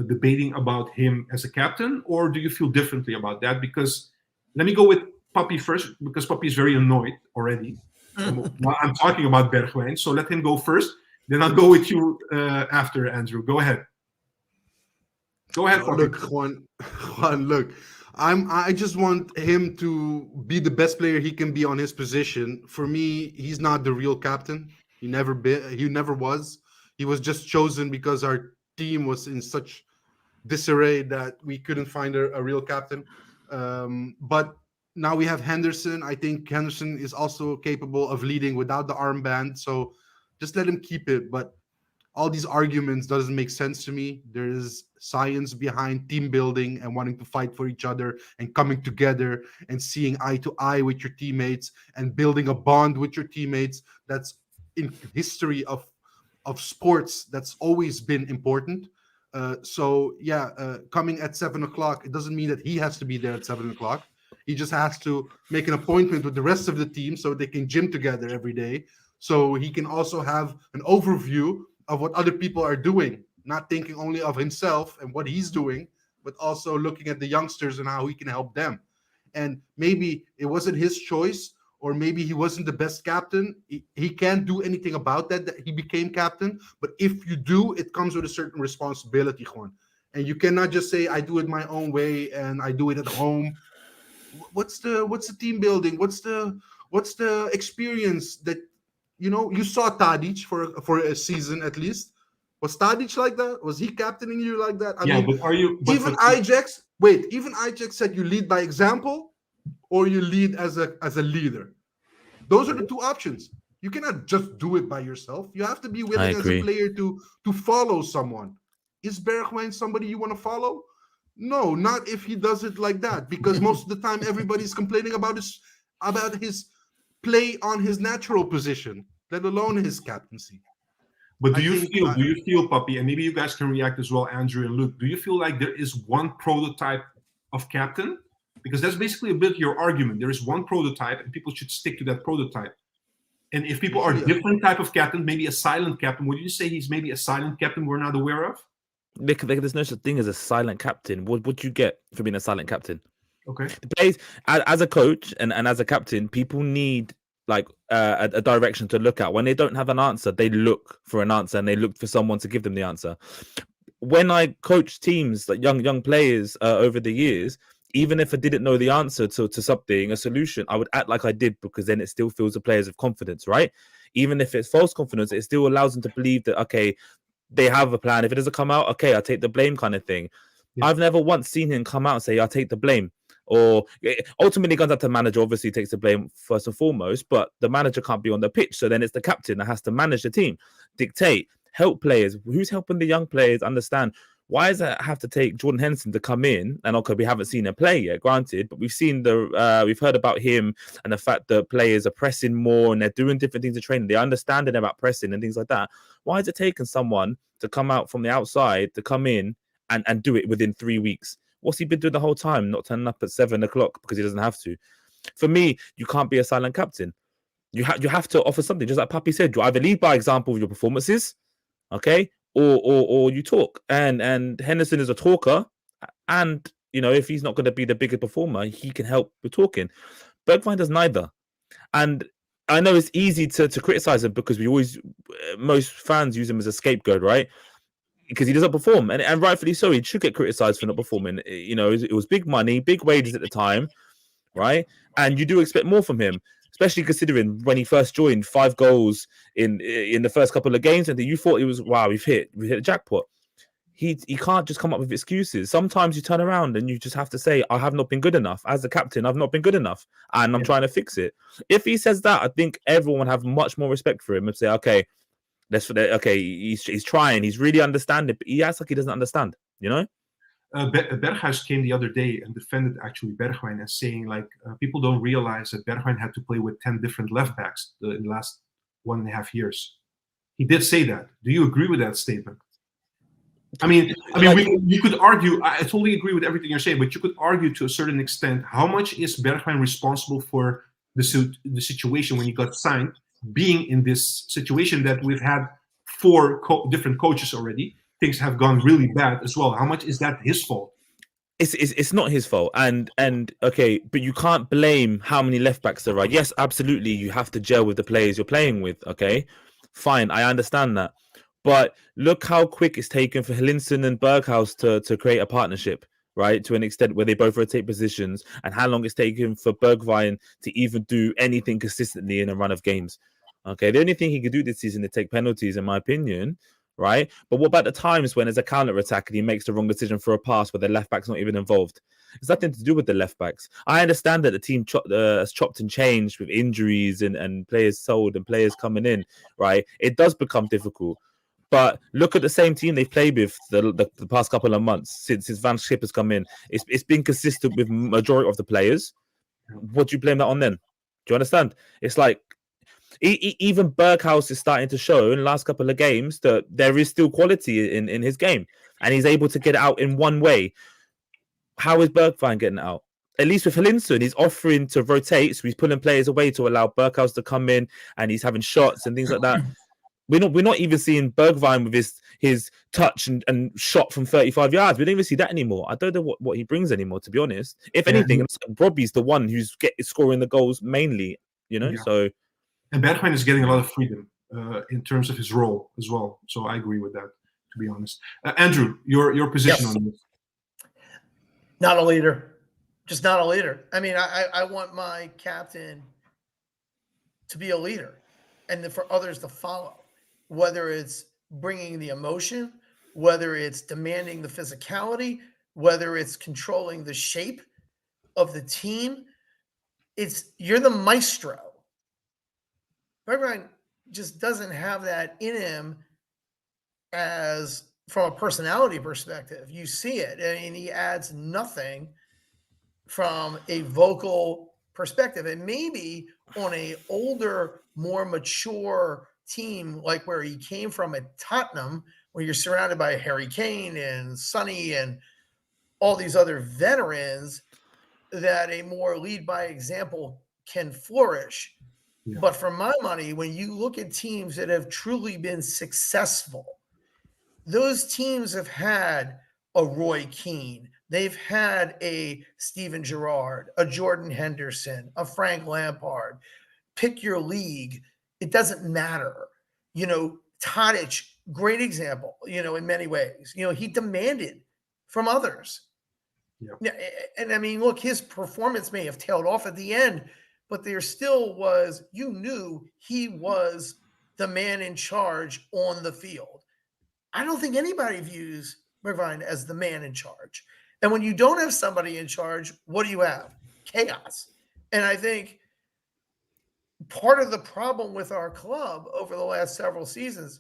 debating about him as a captain, or do you feel differently about that? Because let me go with Papi first, because Papi is very annoyed already. I'm talking about Bergwijn, so let him go first. Then I'll go with you after, Andrew. Go ahead. Go ahead, Papi. Look, Juan, look. I just want him to be the best player he can be on his position. For me, he's not the real captain. He never was. He was just chosen because our team was in such disarray that we couldn't find a real captain. But now we have Henderson. I think Henderson is also capable of leading without the armband. So just let him keep it. But all these arguments doesn't make sense to me. There is science behind team building and wanting to fight for each other and coming together and seeing eye to eye with your teammates and building a bond with your teammates. That's in history of sports. That's always been important. Coming at 7 o'clock, it doesn't mean that he has to be there at 7 o'clock. He just has to make an appointment with the rest of the team so they can gym together every day. So he can also have an overview of what other people are doing, not thinking only of himself and what he's doing, but also looking at the youngsters and how he can help them. And maybe it wasn't his choice, or maybe he wasn't the best captain. He can't do anything about that he became captain. But if you do, it comes with a certain responsibility, Juan. And you cannot just say, I do it my own way and I do it at home. What's the team building? What's the experience that, you saw Tadic for a season at least. Was Tadic like that? Was he captaining you like that? I mean, but are you? Even Ajax said you lead by example, or you lead as a leader. Those are the two options. You cannot just do it by yourself. You have to be willing as a player to follow someone. Is Bergwijn somebody you want to follow? No, not if he does it like that. Because most of the time, everybody's complaining about his play on his natural position, let alone his captaincy. But do you feel, Papi, and maybe you guys can react as well, Andrew and Luke, do you feel like there is one prototype of captain Because that's basically a bit your argument. There is one prototype, and people should stick to that prototype. And if people are different type of captain, maybe a silent captain, would you say he's maybe a silent captain we're not aware of? There's no such thing as a silent captain. What would you get for being a silent captain? Okay. The players, as a coach and as a captain, people need like a direction to look at. When they don't have an answer, they look for an answer and they look for someone to give them the answer. When I coach teams, like young players over the years, even if I didn't know the answer to something, a solution, I would act like I did, because then it still fills the players with confidence, right? Even if it's false confidence, it still allows them to believe that, okay, they have a plan. If it doesn't come out, okay, I'll take the blame kind of thing. Yeah. I've never once seen him come out and say, I'll take the blame. Or ultimately, it comes out to the manager, obviously takes the blame first and foremost, but the manager can't be on the pitch. So then it's the captain that has to manage the team, dictate, help players. Who's helping the young players understand? Why does it have to take Jordan Henderson to come in? And okay, we haven't seen him play yet, granted, but we've heard about him and the fact that players are pressing more and they're doing different things in training. They're understanding about pressing and things like that. Why is it taking someone to come out from the outside to come in and do it within 3 weeks? What's he been doing the whole time? Not turning up at 7 o'clock because he doesn't have to. For me, you can't be a silent captain. You have to offer something. Just like Papi said, you either lead by example of your performances, okay, or you talk. And Henderson is a talker, and if he's not going to be the biggest performer, he can help with talking. Bergwijn does neither. And I know it's easy to criticize him because most fans use him as a scapegoat, right? Because he doesn't perform, and rightfully so. He should get criticized for not performing. It was big money, big wages at the time, right? And you do expect more from him, especially considering when he first joined, 5 goals in the first couple of games, and you thought it was, wow, we've hit a jackpot. He can't just come up with excuses. Sometimes you turn around and you just have to say, I have not been good enough. As a captain, I've not been good enough, and I'm trying to fix it. If he says that, I think everyone would have much more respect for him and say, okay, he's trying, he's really understanding, but he acts like he doesn't understand, Berghuis came the other day and defended actually Bergwijn as saying, like, people don't realize that Bergwijn had to play with 10 different left backs in the last 1.5 years. He did say that. Do you agree with that statement? I mean, you could argue. I totally agree with everything you're saying, but you could argue to a certain extent, how much is Bergwijn responsible for the situation when he got signed, being in this situation that we've had 4 different coaches already? Things have gone really bad as well. How much is that his fault? It's not his fault, and okay, but you can't blame how many left backs there are. Yes, absolutely, you have to gel with the players you're playing with. Okay, fine, I understand that, but look how quick it's taken for Hlinson and Berghuis to create a partnership, right? To an extent where they both rotate positions, and how long it's taken for Bergwijn to even do anything consistently in a run of games. Okay, the only thing he could do this season is take penalties, in my opinion. Right, but what about the times when there's a counter attack and he makes the wrong decision for a pass where the left back's not even involved? It's nothing to do with the left backs. I understand that the team has chopped and changed with injuries and players sold and players coming in. Right, it does become difficult. But look at the same team they've played with the past couple of months since Van Schip has come in. It's been consistent with majority of the players. What do you blame that on then? Do you understand? It's like, even Berghuis is starting to show in the last couple of games that there is still quality in his game, and he's able to get it out in one way. How is Bergwijn getting it out? At least with Hlinson, he's offering to rotate, so he's pulling players away to allow Berghuis to come in, and he's having shots and things like that. We're not even seeing Bergwijn with his touch and shot from 35 yards. We don't even see that anymore. I don't know what he brings anymore, to be honest. If anything, Robbie's the one who's scoring the goals mainly, so. And Bergwijn is getting a lot of freedom in terms of his role as well. So I agree with that, to be honest. Andrew, your position on this? Not a leader. Just not a leader. I mean, I want my captain to be a leader and for others to follow, whether it's bringing the emotion, whether it's demanding the physicality, whether it's controlling the shape of the team. You're the maestro. Bergwijn just doesn't have that in him as from a personality perspective. You see it. I mean, he adds nothing from a vocal perspective. And maybe on a older, more mature team, like where he came from at Tottenham, where you're surrounded by Harry Kane and Sonny and all these other veterans, that a more lead by example can flourish. Yeah. But for my money, when you look at teams that have truly been successful, those teams have had a Roy Keane. They've had a Steven Gerrard, a Jordan Henderson, a Frank Lampard. Pick your league. It doesn't matter. Tadic, great example, in many ways. He demanded from others. Yeah. And I mean, look, his performance may have tailed off at the end, but there still was, you knew he was the man in charge on the field. I don't think anybody views Bergwijn as the man in charge. And when you don't have somebody in charge, what do you have? Chaos. And I think part of the problem with our club over the last several seasons,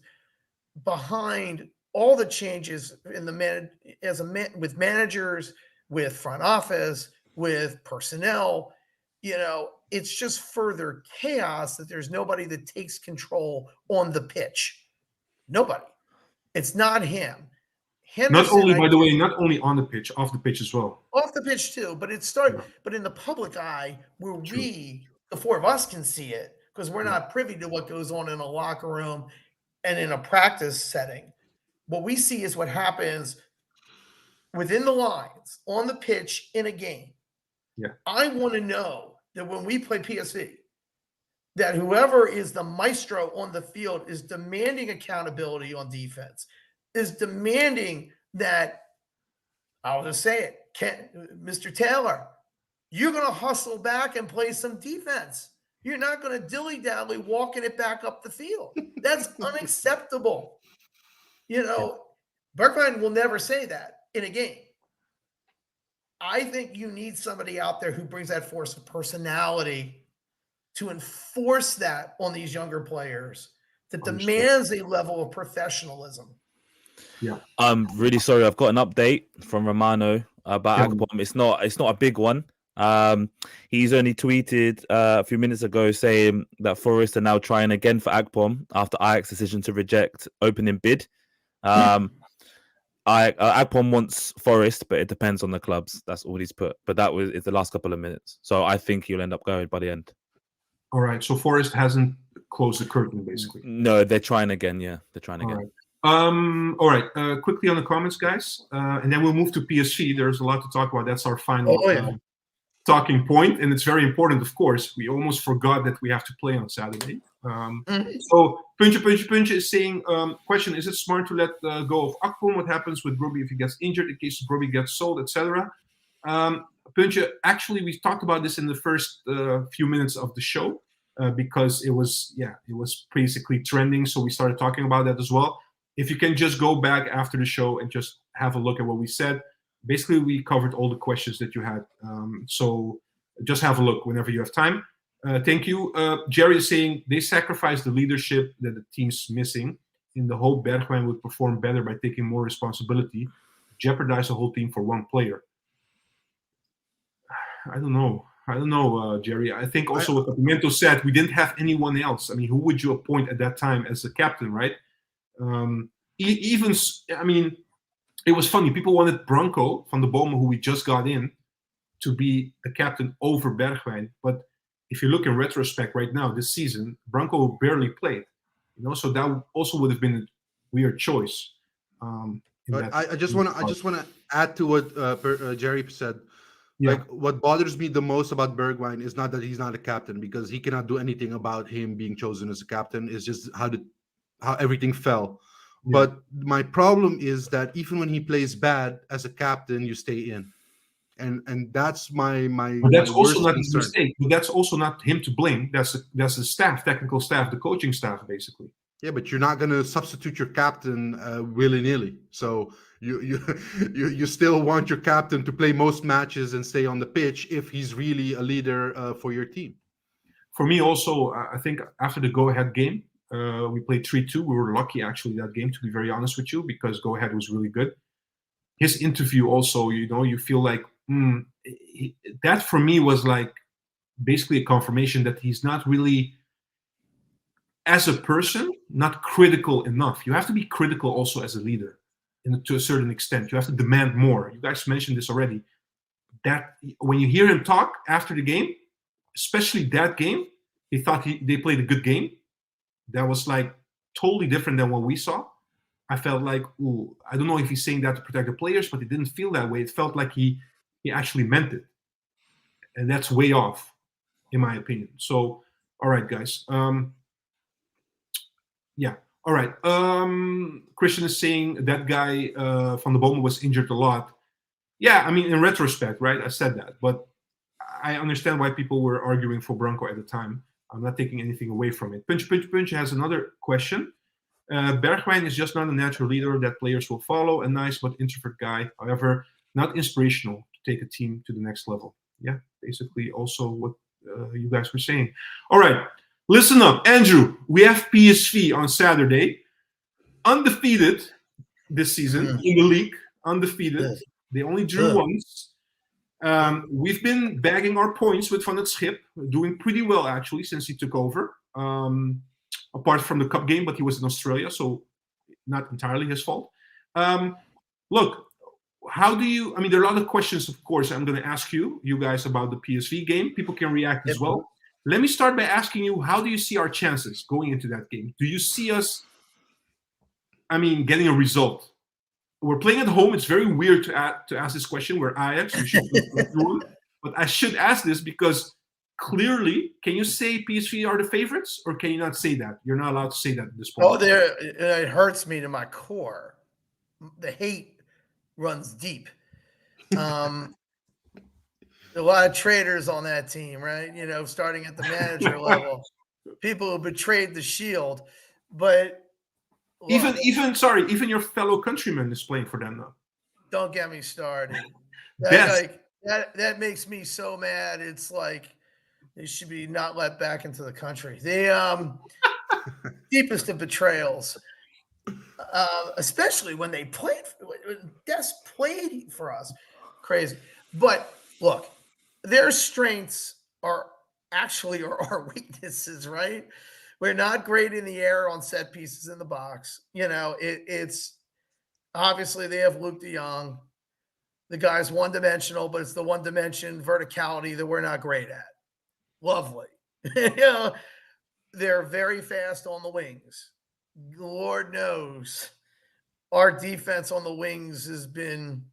behind all the changes in the with managers, with front office, with personnel, it's just further chaos that there's nobody that takes control on the pitch. Nobody. It's not him. Henderson, not only, by the way, not only on the pitch, off the pitch as well. Off the pitch too, but it started. Yeah. But in the public eye, where we, the four of us, can see it, because we're not privy to what goes on in a locker room and in a practice setting. What we see is what happens within the lines, on the pitch, in a game. Yeah. I want to know that when we play PSV, that whoever is the maestro on the field is demanding accountability on defense, is demanding that, I'll just say it, Mr. Taylor, you're going to hustle back and play some defense. You're not going to dilly-dally walking it back up the field. That's unacceptable. Bergwijn will never say that in a game. I think you need somebody out there who brings that force of personality to enforce that on these younger players, that demands a level of professionalism. Yeah, I'm really sorry. I've got an update from Romano about Akpom. It's not a big one. He's only tweeted a few minutes ago saying that Forest are now trying again for Akpom after Ajax's decision to reject opening bid. Akpom wants Forest, but it depends on the clubs. That's all he's put. But it's the last couple of minutes, so I think he'll end up going by the end. All right. So Forest hasn't closed the curtain, basically. No, they're trying again. Yeah, they're trying again. All right. Quickly on the comments, guys, and then we'll move to PSV. There's a lot to talk about. That's our final talking point, and it's very important, of course. We almost forgot that we have to play on Saturday. So Puntje is saying, question, is it smart to let go of Akpom? What happens with Brobbey if he gets injured, in case Brobbey gets sold, etc.? Puntje, actually, we talked about this in the first few minutes of the show because it was basically trending. So we started talking about that as well. If you can just go back after the show and just have a look at what we said. Basically, we covered all the questions that you had. So just have a look whenever you have time. Thank you. Jerry is saying they sacrificed the leadership that the team's missing in the hope Bergwijn would perform better by taking more responsibility, jeopardize the whole team for one player. I don't know, Jerry. I think also what Pimento said, we didn't have anyone else. I mean, who would you appoint at that time as the captain, right? It was funny. People wanted Branco van de Bomen, who we just got in, to be the captain over Bergwijn. But if you look in retrospect right now, this season, Branco barely played. So that also would have been a weird choice. But I just want to add to what Jerry said. Yeah. Like, what bothers me the most about Bergwijn is not that he's not a captain, because he cannot do anything about him being chosen as a captain. It's just how everything fell. Yeah. But my problem is that even when he plays bad as a captain, you stay in, and that's my. But that's also not his mistake. But that's also not him to blame. That's the staff, technical staff, the coaching staff, basically. Yeah, but you're not going to substitute your captain willy-nilly. So you still want your captain to play most matches and stay on the pitch if he's really a leader for your team. For me also, I think after the go-ahead game, we played 3-2. We were lucky, actually, that game, to be very honest with you, because go-ahead was really good. His interview also, you feel like, that for me was like basically a confirmation that he's not really, as a person, not critical enough. You have to be critical also as a leader, to a certain extent. You have to demand more. You guys mentioned this already. that when you hear him talk after the game, especially that game, he thought they played a good game. That was like totally different than what we saw. I felt like, ooh, I don't know if he's saying that to protect the players, but it didn't feel that way. It felt like he actually meant it. And that's way off, in my opinion. So, all right, guys. Yeah. All right. Christian is saying that guy Van de Bomen was injured a lot. Yeah, I mean, in retrospect, right? I said that. But I understand why people were arguing for Branco at the time. I'm not taking anything away from it. Punch has another question. Bergwijn is just not a natural leader that players will follow. A nice but introvert guy. However, not inspirational to take a team to the next level. Yeah, basically also what you guys were saying. All right, listen up. Andrew, we have PSV on Saturday. Undefeated this season in the league. Undefeated. They only drew once. We've been bagging our points with Van het Schip, doing pretty well actually since he took over. Apart from the cup game, but he was in Australia, so not entirely his fault. Look, how do you? I mean, there are a lot of questions, of course. I'm going to ask you guys about the PSV game. People can react as well. Let me start by asking you: how do you see our chances going into that game? Do you see us? I mean, getting a result. We're playing at home. It's very weird to ask this question. We're Ajax. We should but I should ask this because clearly, can you say PSV are the favorites, or can you not say that? You're not allowed to say that at this point. Oh, it hurts me to my core. The hate runs deep. A lot of traitors on that team, right? You know, starting at the manager level, people who betrayed the shield. But even your fellow countryman is playing for them now. Don't get me started. That makes me so mad. It's like they should be not let back into the country. The deepest of betrayals, especially when they played. Des played for us, crazy. But look, their strengths are actually our weaknesses, right? We're not great in the air on set pieces in the box. You know, it's obviously they have Luke de Jong. The guy's one-dimensional, but it's the one-dimension verticality that we're not great at. Lovely. You know, they're very fast on the wings. Lord knows our defense on the wings has been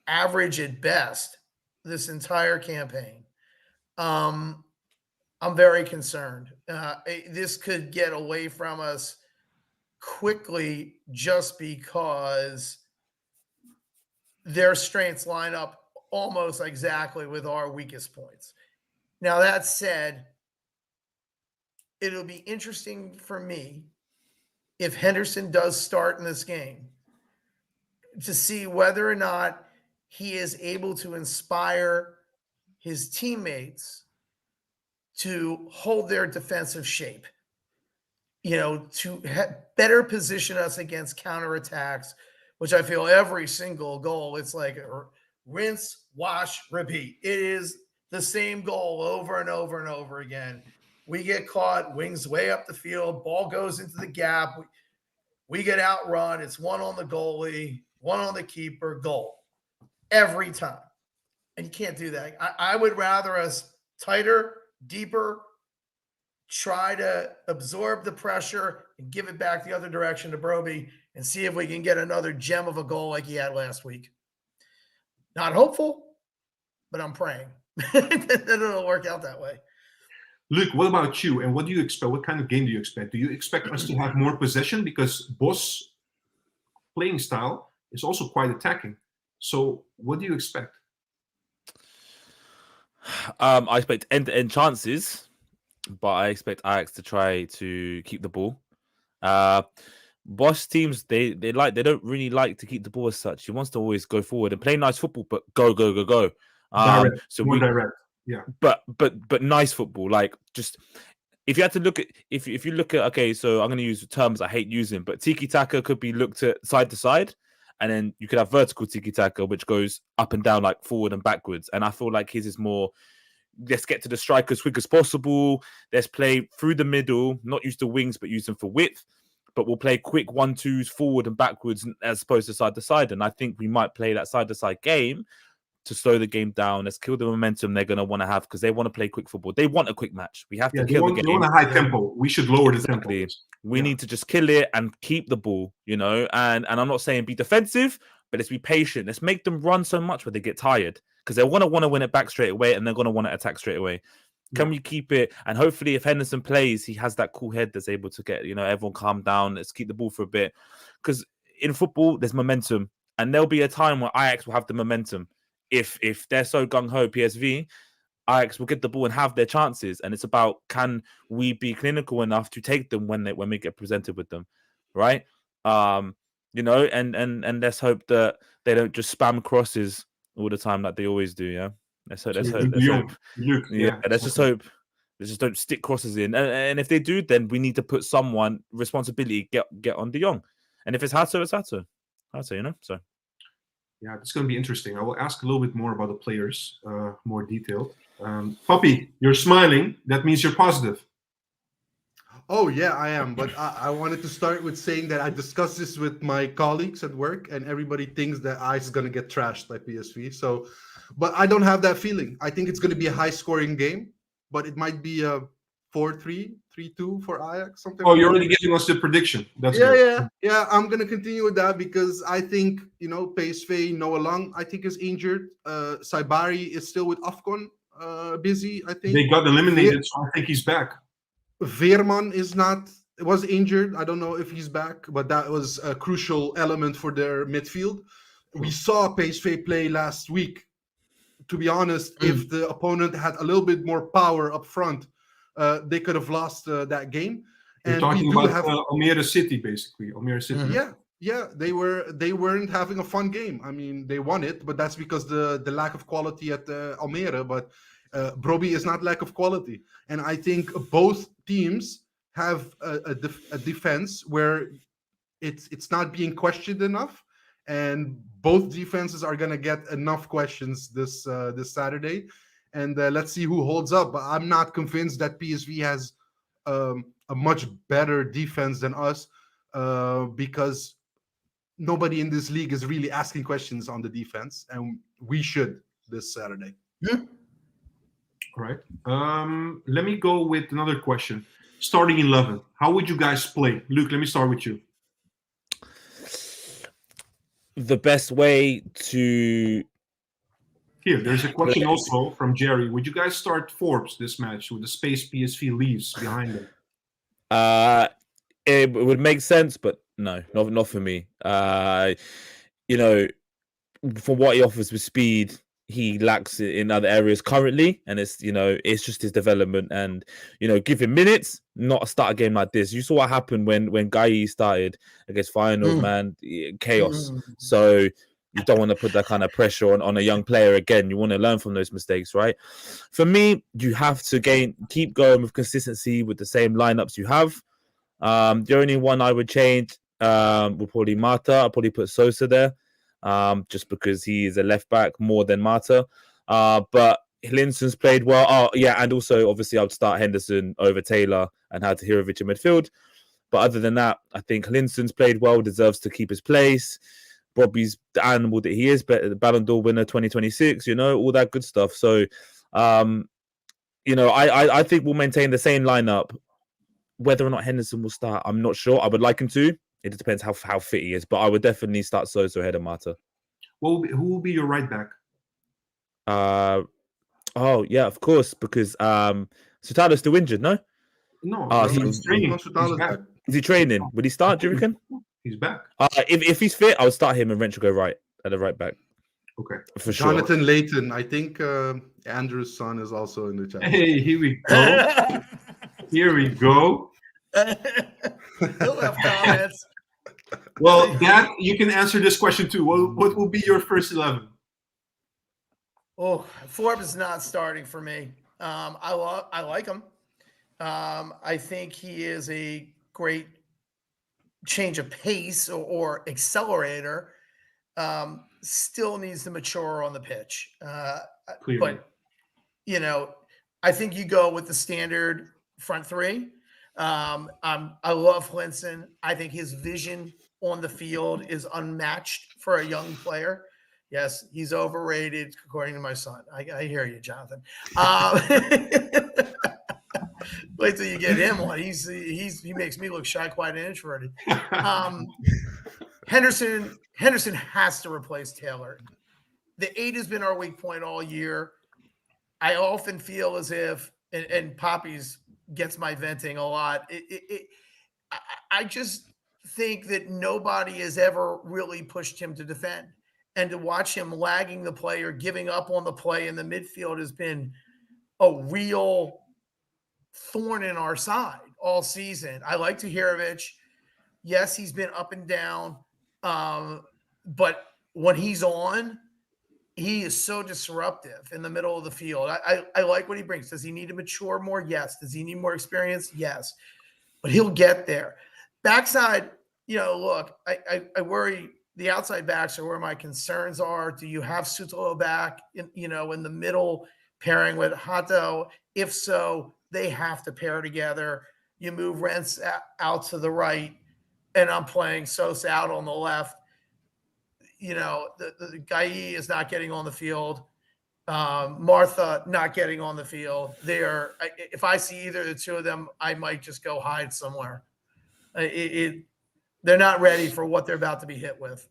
average at best this entire campaign. I'm very concerned. This could get away from us quickly just because their strengths line up almost exactly with our weakest points. Now, that said, it'll be interesting for me if Henderson does start in this game to see whether or not he is able to inspire his teammates to hold their defensive shape, you know, to better position us against counterattacks, which I feel every single goal, it's like rinse, wash, repeat. It is the same goal over and over and over again. We get caught, wings way up the field, ball goes into the gap. We get outrun. It's one on the goalie, one on the keeper, goal. Every time. And you can't do that. I would rather us tighter, deeper, try to absorb the pressure and give it back the other direction to Broby and see if we can get another gem of a goal like he had last week. Not hopeful, but I'm praying that it'll work out that way. Luke, what about you? And what do you expect? What kind of game do you expect? Do you expect us to have more possession? Because Bos' playing style is also quite attacking. So what do you expect? I expect end-to-end chances, but I expect Ajax to try to keep the ball. Boss teams, they don't really like to keep the ball as such. He wants to always go forward and play nice football, but go. Direct, direct. Yeah. But nice football. Like, just if you had to look at if you look at, okay, so I'm gonna use terms I hate using, but tiki-taka could be looked at side to side. And then you could have vertical tiki-taka, which goes up and down, like forward and backwards. And I feel like his is more, let's get to the strike as quick as possible. Let's play through the middle, not use the wings, but use them for width. But we'll play quick 1-2s forward and backwards as opposed to side. And I think we might play that side-to-side game. to slow the game down. Let's kill the momentum they're going to want to have because they want to play quick football. They want a quick match. We have to kill the game. They want a high tempo. We should lower the Exactly. tempo. We need to just kill it and keep the ball, you know. And I'm not saying be defensive, but let's be patient. Let's make them run so much where they get tired because they're going to want to win it back straight away and they're going to want to attack straight away. Can we keep it? And hopefully, if Henderson plays, he has that cool head that's able to get, you know, everyone calm down. Let's keep the ball for a bit. Because in football, there's momentum. And there'll be a time where Ajax will have the momentum. If they're so gung-ho, PSV, Ajax will get the ball and have their chances. And it's about, can we be clinical enough to take them when we get presented with them, right? You know, and let's hope that they don't just spam crosses all the time like they always do, yeah? Let's hope. Let's just hope. Let's just don't stick crosses in. And if they do, then we need to put someone responsibility get on De Jong. And if it's Hato, it's Hato. You know. So yeah, it's going to be interesting. I will ask a little bit more about the players, more detailed. Poppy, you're smiling. That means you're positive. Oh yeah, I am. But I wanted to start with saying that I discussed this with my colleagues at work, and everybody thinks that Ajax is going to get trashed by PSV. So. But I don't have that feeling. I think it's going to be a high-scoring game, but it might be a 4-3, 3-2 for Ajax. Something. Oh, you're already giving us the prediction. That's good. Yeah. I'm going to continue with that because I think, you know, PSV, Noah Lang, I think is injured. Saibari is still with Afcon, busy, I think. They got eliminated, so I think he's back. Veerman was injured. I don't know if he's back, but that was a crucial element for their midfield. We saw PSV play last week. To be honest, if the opponent had a little bit more power up front, they could have lost that game. You're talking about Almere City, basically. Almere City. Yeah. They weren't having a fun game. I mean, they won it, but that's because the lack of quality at Almere. But Brobbey is not lack of quality, and I think both teams have a defense where it's not being questioned enough. And both defenses are going to get enough questions this Saturday. And let's see who holds up. But I'm not convinced that PSV has a much better defense than us because nobody in this league is really asking questions on the defense. And we should this Saturday. Yeah. All right. Let me go with another question. Starting 11. How would you guys play? Luke, let me start with you. The best way to there's a question also from Jerry. Would you guys start Forbes this match with the space PSV leaves behind them? It would make sense, but no, not for me. You know, for what he offers with speed, he lacks in other areas currently, and it's just his development. And give him minutes, not start a game like this. You saw what happened when Guy started against Feyenoord, man, chaos. So you don't want to put that kind of pressure on a young player again. You want to learn from those mistakes, right? For me, you have to keep going with consistency with the same lineups you have. The only one I would change would probably Mata. I'll probably put Sosa there. Just because he is a left back more than Mata. But Hlinson's played well. Oh, yeah, and also, obviously, I would start Henderson over Taylor and Hadzihovic in midfield. But other than that, I think Hlinson's played well, deserves to keep his place. Bobby's the animal that he is, but the Ballon d'Or winner 2026, all that good stuff. So, I think we'll maintain the same lineup. Whether or not Henderson will start, I'm not sure. I would like him to. It depends how fit he is, but I would definitely start Sosa ahead of Mata. Who will be your right back? Oh yeah, of course, because Sutalo's still injured, no? No, he's training. Is he training? Would he start? Do you reckon? He's back. If he's fit, I would start him and Wrench will go right at the right back. Okay, for sure. Jonathan Layton, I think Andrew's son is also in the chat. Hey, here we go. Here we go. He'll have comments. Well, Dad, you can answer this question too. What will be your first 11? Oh, Forbes is not starting for me. I like him. I think he is a great change of pace or accelerator. Still needs to mature on the pitch. But I think you go with the standard front three. I love Hlinson. I think his vision on the field is unmatched for a young player. Yes, he's overrated, according to my son. I hear you, Jonathan. Wait till you get him one. He makes me look shy, quiet, and introverted. Henderson has to replace Taylor. The 8 has been our weak point all year. I often feel as if, and Poppy's gets my venting a lot. I just think that nobody has ever really pushed him to defend. And to watch him lagging the play or giving up on the play in the midfield has been a real thorn in our side all season. I like Tahirovic. Yes, he's been up and down. But when he's on, he is so disruptive in the middle of the field. I like what he brings. Does he need to mature more? Yes. Does he need more experience? Yes. But he'll get there. Backside, look, I worry. The outside backs are where my concerns are. Do you have Sutalo back in the middle pairing with Hato? If so, they have to pair together. You move Rents out to the right, and I'm playing Sosa out on the left. The Guy is not getting on the field. Martha not getting on the field. If I see either of the two of them, I might just go hide somewhere. They're not ready for what they're about to be hit with.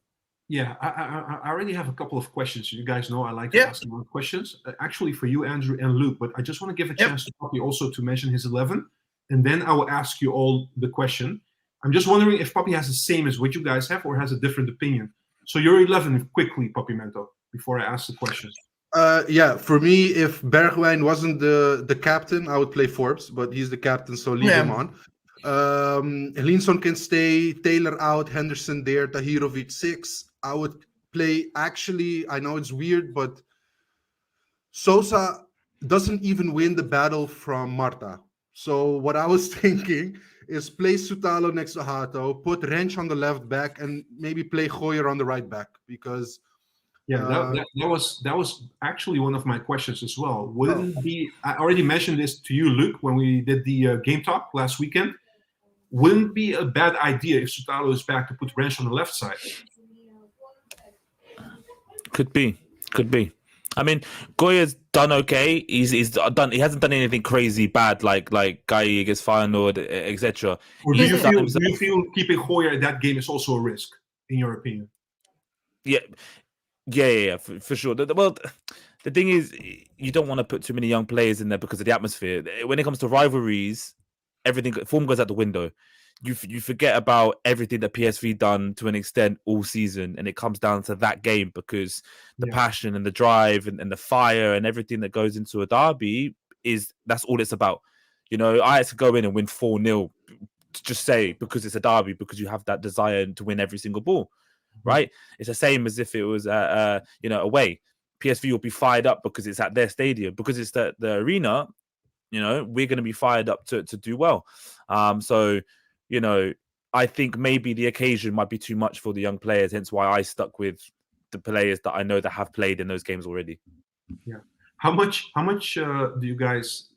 Yeah, I already have a couple of questions. You guys know I like to ask more questions. Actually, for you, Andrew and Luke, but I just want to give a chance to Poppy also to mention his 11, and then I will ask you all the question. I'm just wondering if Poppy has the same as what you guys have or has a different opinion. So your 11 quickly, Poppy Mento, before I ask the questions. For me, if Bergwijn wasn't the captain, I would play Forbes, but he's the captain, so leave him on. Hlinson can stay, Taylor out, Henderson there, Tahirovic 6. I would play, actually, I know it's weird, but Sosa doesn't even win the battle from Marta. So what I was thinking is play Sutalo next to Hato, put Rensch on the left back, and maybe play Goyer on the right back, because that was actually one of my questions as well. Wouldn't be, I already mentioned this to you, Luke, when we did the game talk last weekend. Wouldn't be a bad idea if Sutalo is back to put Rensch on the left side. Could be. I mean, Goya's done okay. He's done. He hasn't done anything crazy bad like Guy against Feyenoord, etc. Or do you feel keeping Goya at that game is also a risk, in your opinion? Yeah, for sure. The thing is, you don't want to put too many young players in there because of the atmosphere. When it comes to rivalries, form goes out the window. You forget about everything that PSV done to an extent all season, and it comes down to that game because the passion and the drive and the fire and everything that goes into a derby that's all it's about. I had to go in and win 4-0, just say, because it's a derby, because you have that desire to win every single ball, right? It's the same as if it was away. PSV will be fired up because it's at their stadium, because it's the arena. We're going to be fired up to do well. I think maybe the occasion might be too much for the young players, hence why I stuck with the players that I know that have played in those games already. Yeah. How much would you guys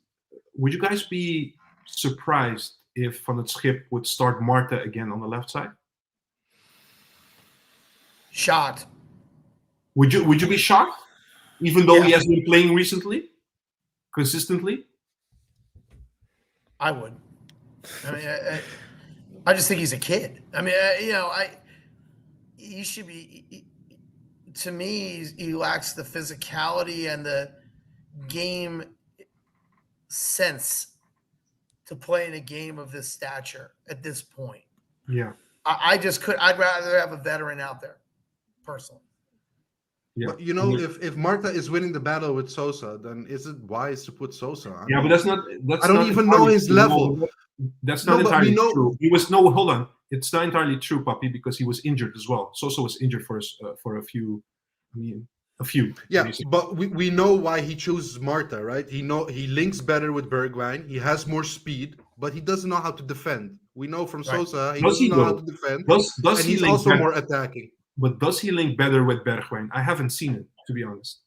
be surprised if Van het Schip would start Marta again on the left side? Shocked. Would you be shocked? Even though he has been playing recently? Consistently? I would. I mean, I just think he's a kid. I mean, he should be. To me, he lacks the physicality and the game sense to play in a game of this stature at this point. Yeah, I'd rather have a veteran out there, personally. Yeah. But, if Marta is winning the battle with Sosa, then is it wise to put Sosa on? Yeah, but that's not. I don't even know his level. That's not entirely true. Hold on. It's not entirely true, Papi, because he was injured as well. Sosa was injured for a few. A few. Yeah, basically. But we know why he chooses Marta, right? He links better with Bergwijn. He has more speed, but he doesn't know how to defend. We know from Sosa he doesn't know how to defend. Does he's also more attacking. But does he link better with Bergwijn? I haven't seen it, to be honest.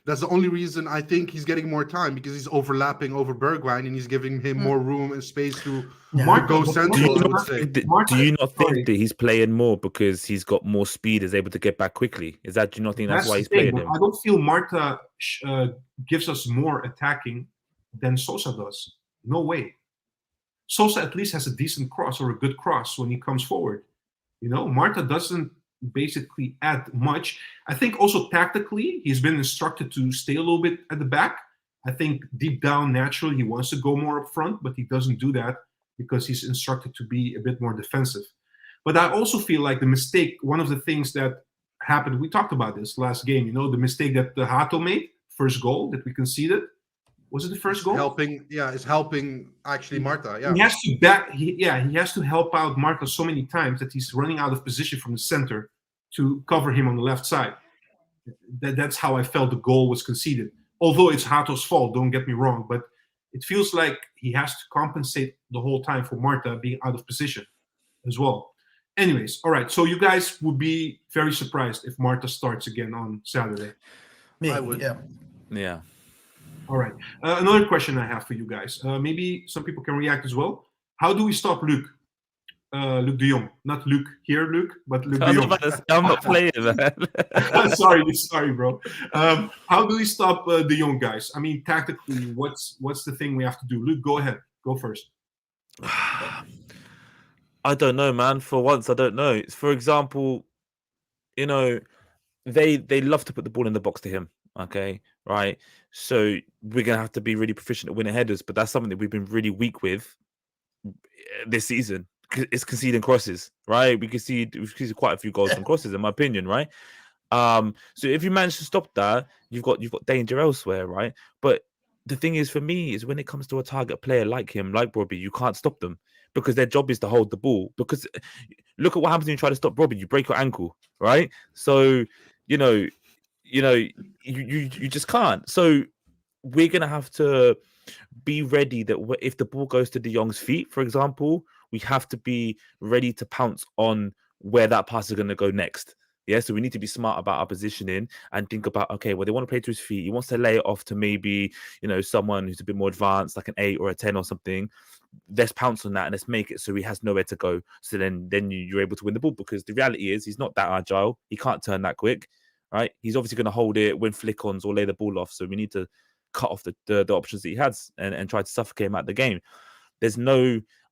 That's the only reason I think he's getting more time, because he's overlapping over Bergwijn and he's giving him more room and space to go central. I would say. Do you not think that he's playing more because he's got more speed, is able to get back quickly? Is that, do you not think that's why he's playing him? I don't feel Marta gives us more attacking than Sosa does. No way. Sosa at least has a decent cross or a good cross when he comes forward. You know, Marta doesn't basically add much. I think also tactically, he's been instructed to stay a little bit at the back. I think deep down, naturally, he wants to go more up front, but he doesn't do that because he's instructed to be a bit more defensive. But I also feel like the mistake, one of the things that happened, we talked about this last game, you know, the mistake that the Hato made, first goal that we conceded. Was it the first goal? It's helping actually Marta. Yeah, he has to help out Marta so many times that he's running out of position from the center to cover him on the left side. That's how I felt the goal was conceded. Although it's Hato's fault, don't get me wrong, but it feels like he has to compensate the whole time for Marta being out of position as well. Anyways, all right. So you guys would be very surprised if Marta starts again on Saturday. I would. Yeah. All right. Another question I have for you guys. Maybe some people can react as well. How do we stop Luke? Luke de Jong. Not Luke here, Luke, but Luke de Jong. I'm not playing, man. sorry, bro. How do we stop de Jong, guys? I mean, tactically, what's the thing we have to do? Luke, go ahead. Go first. I don't know, man. For once, I don't know. For example, you know, they love to put the ball in the box to him. Okay, right. So we're gonna have to be really proficient at winning headers, but that's something that we've been really weak with this season. It's conceding crosses, right? We've conceded quite a few goals from crosses, in my opinion, right? So if you manage to stop that, you've got danger elsewhere, right? But the thing is, for me, is when it comes to a target player like him, like Robbie, you can't stop them because their job is to hold the ball. Because look at what happens when you try to stop Robbie, you break your ankle, right? So you just can't. So we're gonna have to be ready that if the ball goes to de Jong's feet, for example, we have to be ready to pounce on where that pass is going to go next. Yeah, so we need to be smart about our positioning and think about, okay, well, they want to play to his feet. He wants to lay it off to maybe, someone who's a bit more advanced, like an 8 or a 10 or something. Let's pounce on that and let's make it so he has nowhere to go. So then you're able to win the ball, because the reality is he's not that agile. He can't turn that quick, right? He's obviously going to hold it, win flick-ons or lay the ball off. So we need to cut off the options that he has and try to suffocate him at the game.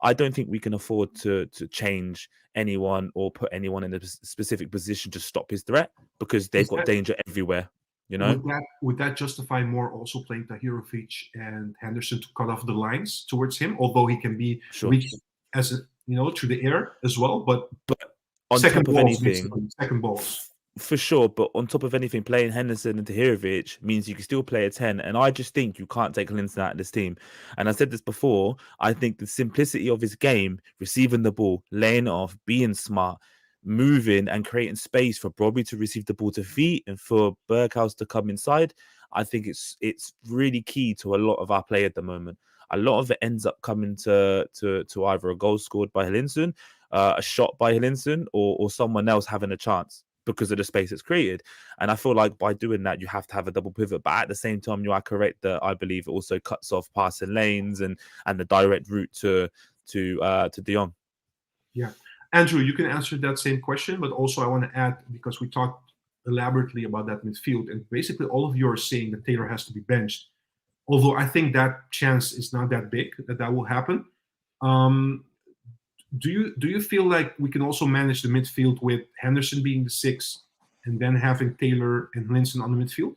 I don't think we can afford to change anyone or put anyone in a specific position to stop his threat, because they've got danger everywhere. Would that justify more also playing Tahirovic and Henderson to cut off the lines towards him, although he can be reached as through the air as well, but on top of anything, second balls. For sure, but on top of anything, playing Henderson and Tahirovic means you can still play a 10. And I just think you can't take Linton out of this team. And I said this before, I think the simplicity of his game, receiving the ball, laying it off, being smart, moving and creating space for Brobby to receive the ball to feet and for Berghuis to come inside, I think it's really key to a lot of our play at the moment. A lot of it ends up coming to either a goal scored by Linton, a shot by Linton, or someone else having a chance, because of the space it's created. And I feel like by doing that, you have to have a double pivot. But at the same time, you are correct that I believe it also cuts off passing lanes and the direct route to de Jong. Yeah. Andrew, you can answer that same question, but also I want to add, because we talked elaborately about that midfield, and basically all of you are saying that Taylor has to be benched. Although I think that chance is not that big that will happen. Do you feel like we can also manage the midfield with Henderson being the 6 and then having Taylor and Linton on the midfield?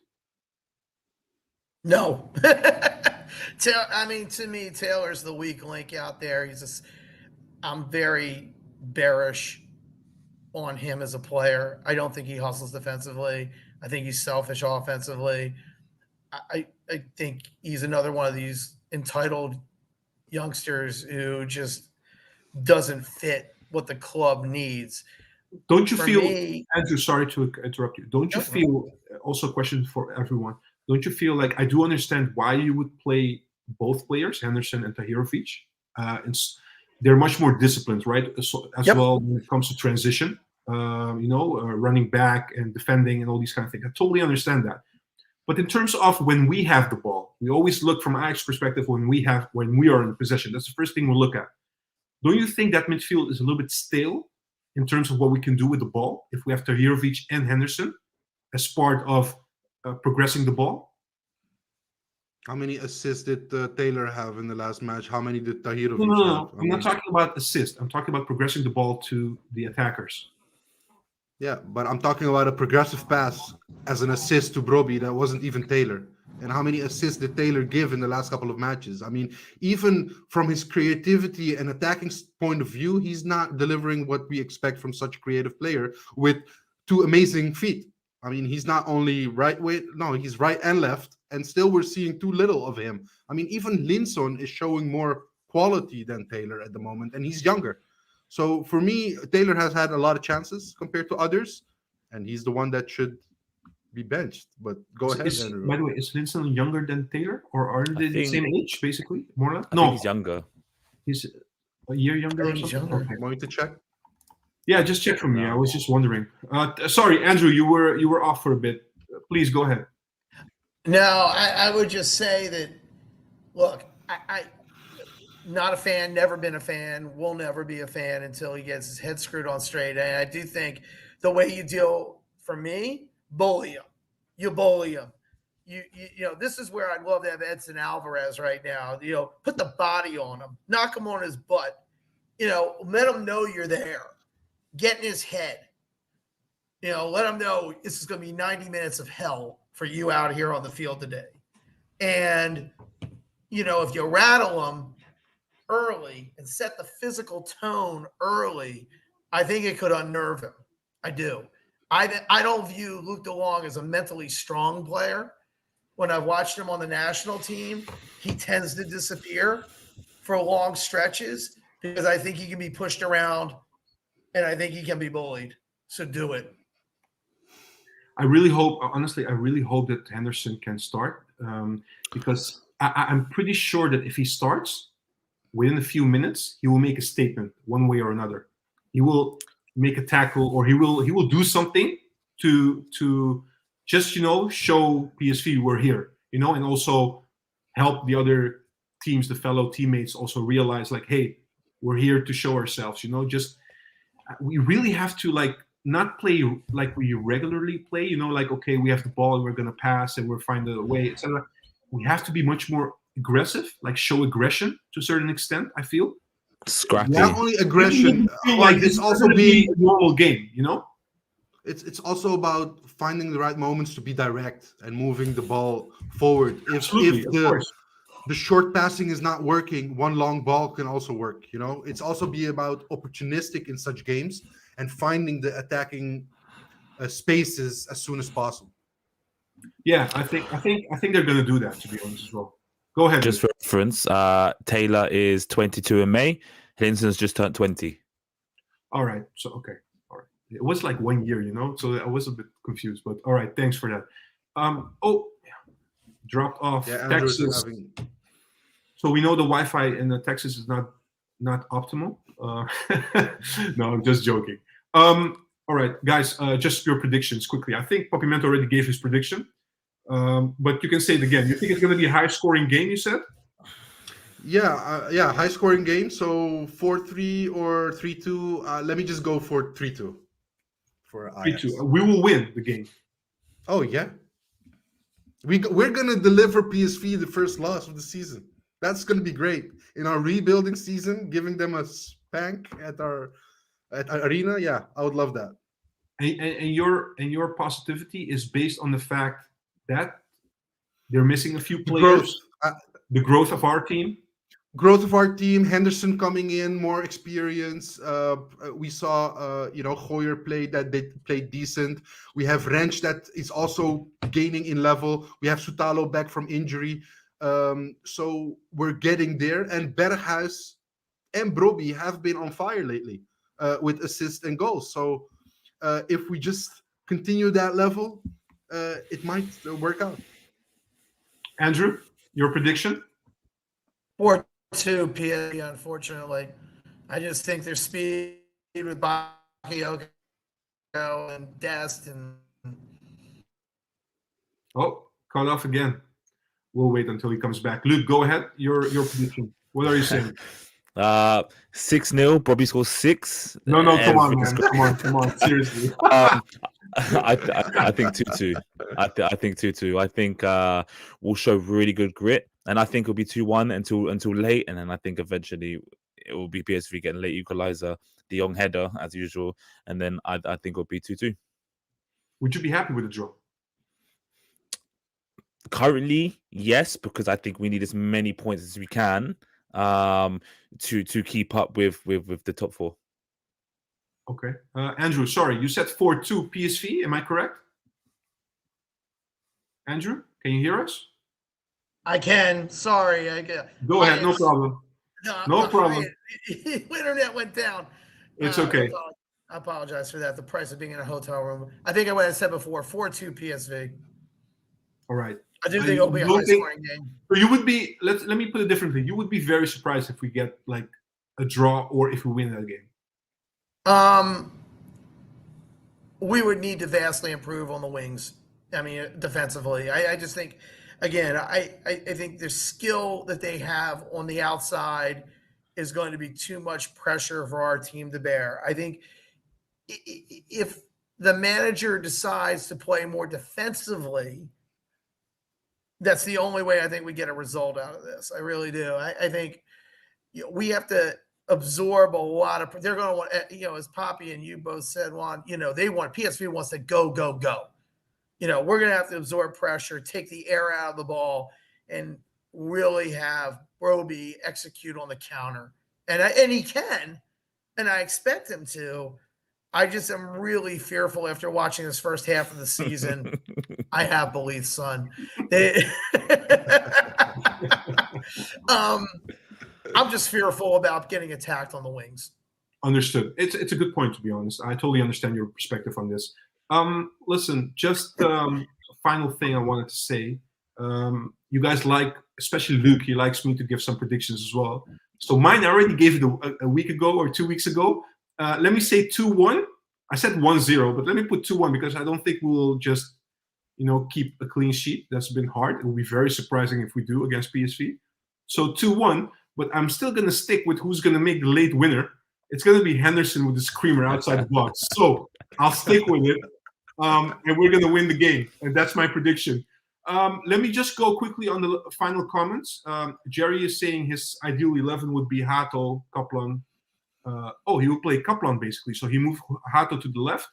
No. To me, Taylor's the weak link out there. I'm very bearish on him as a player. I don't think he hustles defensively. I think he's selfish offensively. I think he's another one of these entitled youngsters who just doesn't fit what the club needs. Don't you feel, Andrew, sorry to interrupt you. Don't you feel, also a question for everyone, don't you feel like, I do understand why you would play both players, Henderson and Tahirovic. They're much more disciplined, right? Well, when it comes to transition, running back and defending and all these kind of things. I totally understand that. But in terms of when we have the ball, we always look from Ajax perspective when we are in possession. That's the first thing we'll look at. Don't you think that midfield is a little bit stale in terms of what we can do with the ball if we have Tahirovic and Henderson as part of progressing the ball? How many assists did Taylor have in the last match? How many did Tahirovic No. have? I'm not talking about assist. I'm talking about progressing the ball to the attackers. Yeah, but I'm talking about a progressive pass as an assist to Brobbey that wasn't even Taylor. And how many assists did Taylor give in the last couple of matches? I mean, even from his creativity and attacking point of view, he's not delivering what we expect from such a creative player with two amazing feet. I mean, he's not only he's right and left, and still we're seeing too little of him. I mean, even Linson is showing more quality than Taylor at the moment, and he's younger. So for me, Taylor has had a lot of chances compared to others, and he's the one that should be benched. But go ahead, Andrew. By the way, is Linson younger than Taylor, or are they the same age, basically? More or less? I think he's younger. He's a year younger I or think he's something? younger. Okay. Want me to check? Yeah, just check for me. I was just wondering. Sorry, Andrew, you were off for a bit. Please go ahead. No, I would just say that, look, I not a fan, never been a fan, will never be a fan until he gets his head screwed on straight. And I do think the way you deal, for me, bully him. You bully him. You know, this is where I'd love to have Edson Alvarez right now. You know, put the body on him, knock him on his butt. You know, let him know you're there. Get in his head. You know, let him know this is going to be 90 minutes of hell for you out here on the field today. And, you know, if you rattle him early and set the physical tone early, I think it could unnerve him. I do. I don't view Luke DeLong as a mentally strong player. When I've watched him on the national team, he tends to disappear for long stretches because I think he can be pushed around and I think he can be bullied. So do it. I really hope that Henderson can start because I'm pretty sure that if he starts, within a few minutes, he will make a statement one way or another. He will make a tackle, or he will do something to just, you know, show PSV we're here, you know, and also help the other teams, the fellow teammates, also realize like, hey, we're here to show ourselves, you know. Just we really have to like not play like we regularly play, you know, like, okay, we have the ball and we're gonna pass and we'll find a way, etc. We have to be much more aggressive, like show aggression to a certain extent, I feel. Scrappy. Not only aggression, Like it's also being a normal game, you know? it's also about finding the right moments to be direct and moving the ball forward. Absolutely, If of course. the short passing is not working, one long ball can also work, you know. It's also be about opportunistic in such games and finding the attacking spaces as soon as possible. Yeah, I think they're gonna do that, to be honest as well. Go ahead. Just for reference, Taylor is 22 in May. Hinson's just turned 20. All right. So okay. All right. It was like 1 year, you know, so I was a bit confused, but all right, thanks for that. Dropped off Texas. So we know the Wi-Fi in Texas is not optimal. No, I'm just joking. All right, guys, just your predictions quickly. I think Papimento already gave his prediction, but you can say it again. You think it's going to be a high-scoring game, you said? Yeah, high-scoring game. So 4-3 or 3-2. Let me just go for 3-2 for Ajax. 3-2. We will win the game. Oh, yeah. We're going to deliver PSV the first loss of the season. That's going to be great. In our rebuilding season, giving them a spank at Arena, yeah, I would love that. And your positivity is based on the fact that they're missing a few players. The growth of our team. Growth of our team. Henderson coming in, more experience. We saw, Hoyer played decent. We have Rensch that is also gaining in level. We have Sutalo back from injury. So we're getting there. And Berghuis and Brobbey have been on fire lately with assists and goals. So if we just continue that level, it might work out. Andrew, your prediction? 4-2 PSV, unfortunately. I just think their speed with Bakayoko and Dest and... Oh, cut off again. We'll wait until he comes back. Luke, go ahead. Your prediction. What are you saying? 6-0. Bobby scores 6. No, come on, Everything's man. Come on. Seriously. I think 2-2. I think 2-2. I think we'll show really good grit, and I think it'll be 2-1 until late, and then I think eventually it will be PSV getting late equalizer, the young header as usual, and then I think it'll be 2-2. Would you be happy with the draw? Currently, yes, because I think we need as many points as we can to keep up with the top 4. Okay. Andrew, sorry, you said 4-2 PSV. Am I correct? Andrew, can you hear us? I can. Sorry. Go ahead. No problem. No problem. Internet went down. It's okay. I apologize for that. The price of being in a hotel room. I think I said before, 4-2 PSV. All right. I do think it'll be a high-scoring game. So you would be, let me put it differently. You would be very surprised if we get like a draw or if we win that game. We would need to vastly improve on the wings. I mean, defensively. I just think, again, I think the skill that they have on the outside is going to be too much pressure for our team to bear. I think if the manager decides to play more defensively, that's the only way I think we get a result out of this. I really do. I think we have to absorb a lot of. They're going to want, as Poppy and you both said, Juan. PSV wants to go. We're going to have to absorb pressure, take the air out of the ball, and really have Broby execute on the counter. And he can, and I expect him to. I just am really fearful after watching this first half of the season. I have belief, son. I'm just fearful about getting attacked on the wings. Understood. It's a good point, to be honest. I totally understand your perspective on this. Listen, just final thing I wanted to say. You guys especially Luke, he likes me to give some predictions as well. So mine, I already gave it a week ago or 2 weeks ago. Let me say 2-1. I said 1-0, but let me put 2-1 because I don't think we'll just, keep a clean sheet. That's been hard. It will be very surprising if we do against PSV. So 2-1, but I'm still going to stick with who's going to make the late winner. It's going to be Henderson with the screamer outside the box. So I'll stick with it, and we're going to win the game. And that's my prediction. Let me just go quickly on the final comments. Jerry is saying his ideal 11 would be Hato, Kaplan. He will play Kaplan basically. So he moved Hato to the left.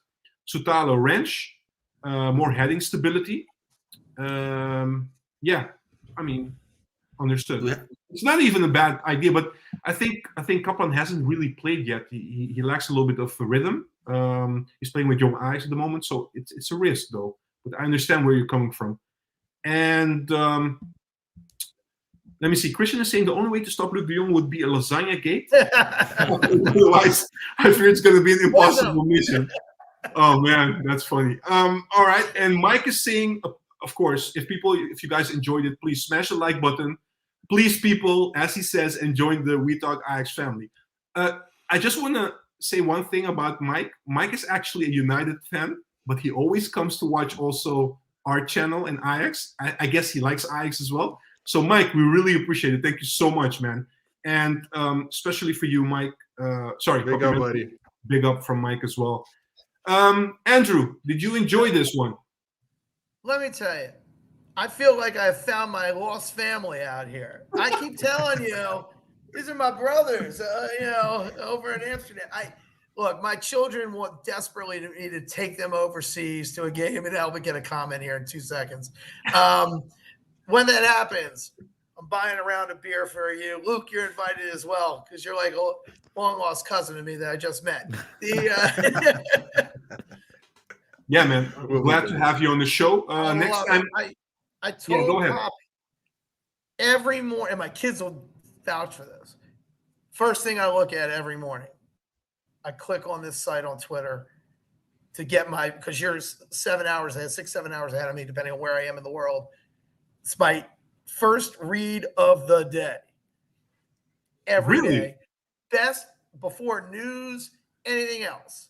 Sutalo, Wrench, more heading stability. Understood. It's not even a bad idea, but I think Kaplan hasn't really played yet. He lacks a little bit of rhythm. He's playing with young Ajax at the moment, so it's a risk though. But I understand where you're coming from. And let me see. Christian is saying the only way to stop Luc de Jong would be a lasagna gate. Otherwise, I fear it's going to be an impossible mission. Oh man, that's funny. All right. And Mike is saying, of course, if you guys enjoyed it, please smash the like button. Please, people, as he says, and join the weTalk Ajax family. I just want to say one thing about Mike. Mike is actually a United fan, but he always comes to watch also our channel and Ajax. I guess he likes Ajax as well. So, Mike, we really appreciate it. Thank you so much, man. And especially for you, Mike. Big up, buddy. Big up from Mike as well. Andrew, did you enjoy this one? Let me tell you, I feel like I found my lost family out here. I keep telling you, these are my brothers, over in Amsterdam. Look, my children want desperately me to take them overseas to a game, and I'll get a comment here in 2 seconds. When that happens, I'm buying a round of beer for you. Luke, you're invited as well because you're like a long-lost cousin to me that I just met. Yeah, man. Glad to have you on the show. Next time. I told go ahead. Poppy every morning, and my kids will vouch for this. First thing I look at every morning, I click on this site on Twitter to get because you're 7 hours ahead, 6-7 hours ahead of me, depending on where I am in the world. It's my first read of the day. Every day. Best before news, anything else.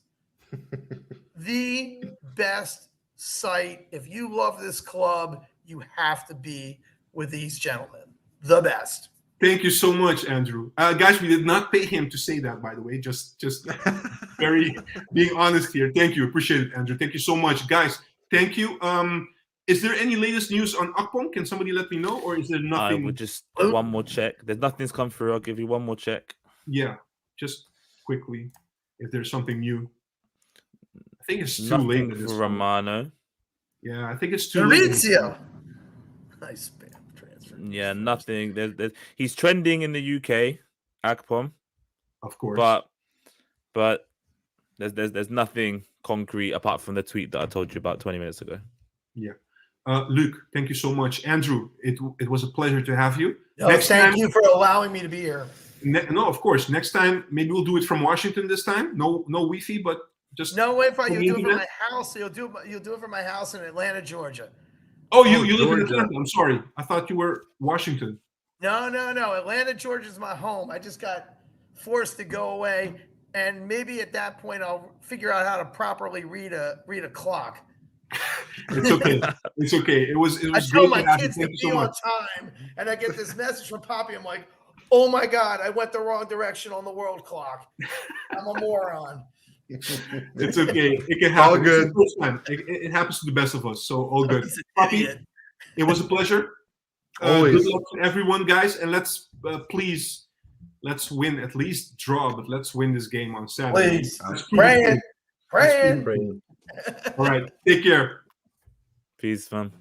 The best site. If you love this club, you have to be with these gentlemen. The best. Thank you so much, Andrew. Guys, we did not pay him to say that, by the way. Just very being honest here. Thank you. Appreciate it, Andrew. Thank you so much. Guys, thank you. Is there any latest news on Akpom? Can somebody let me know? Or is there nothing? I would just one more check. There's nothing's come through. I'll give you one more check. Yeah, just quickly. If there's something new. I think it's too Nothing late at this for point. Romano. Yeah, I think it's too late. Maurizio. Nice spam transfer. Yeah, nothing. He's trending in the UK, Akpom, Of course. but there's nothing concrete apart from the tweet that I told you about 20 minutes ago. Yeah. Luke, thank you so much. Andrew, it was a pleasure to have you. No, thank you for allowing me to be here. No, of course. Next time, maybe we'll do it from Washington this time. No Wi-Fi, but just no way. If from you'll the do it from internet. my house, you'll do it from my house in Atlanta, Georgia. Oh, you live in Georgia. Atlanta. I'm sorry. I thought you were Washington. No. Atlanta, Georgia is my home. I just got forced to go away, and maybe at that point I'll figure out how to properly read a clock. It's okay. It's okay. It was I tell great my to have you. kids to Thank you be so on much. time, and I get this message from Poppy. I'm like, oh my God, I went the wrong direction on the world clock. I'm a moron. It's okay. It can happen. All good. It's the first time. It happens to the best of us. So all good. He's an Poppy, idiot. it was a pleasure. Always. Good luck to everyone, guys. And let's win, at least draw, but let's win this game on Saturday. Please. Let's Praying. Praying. All right. Take care. Peace, fam.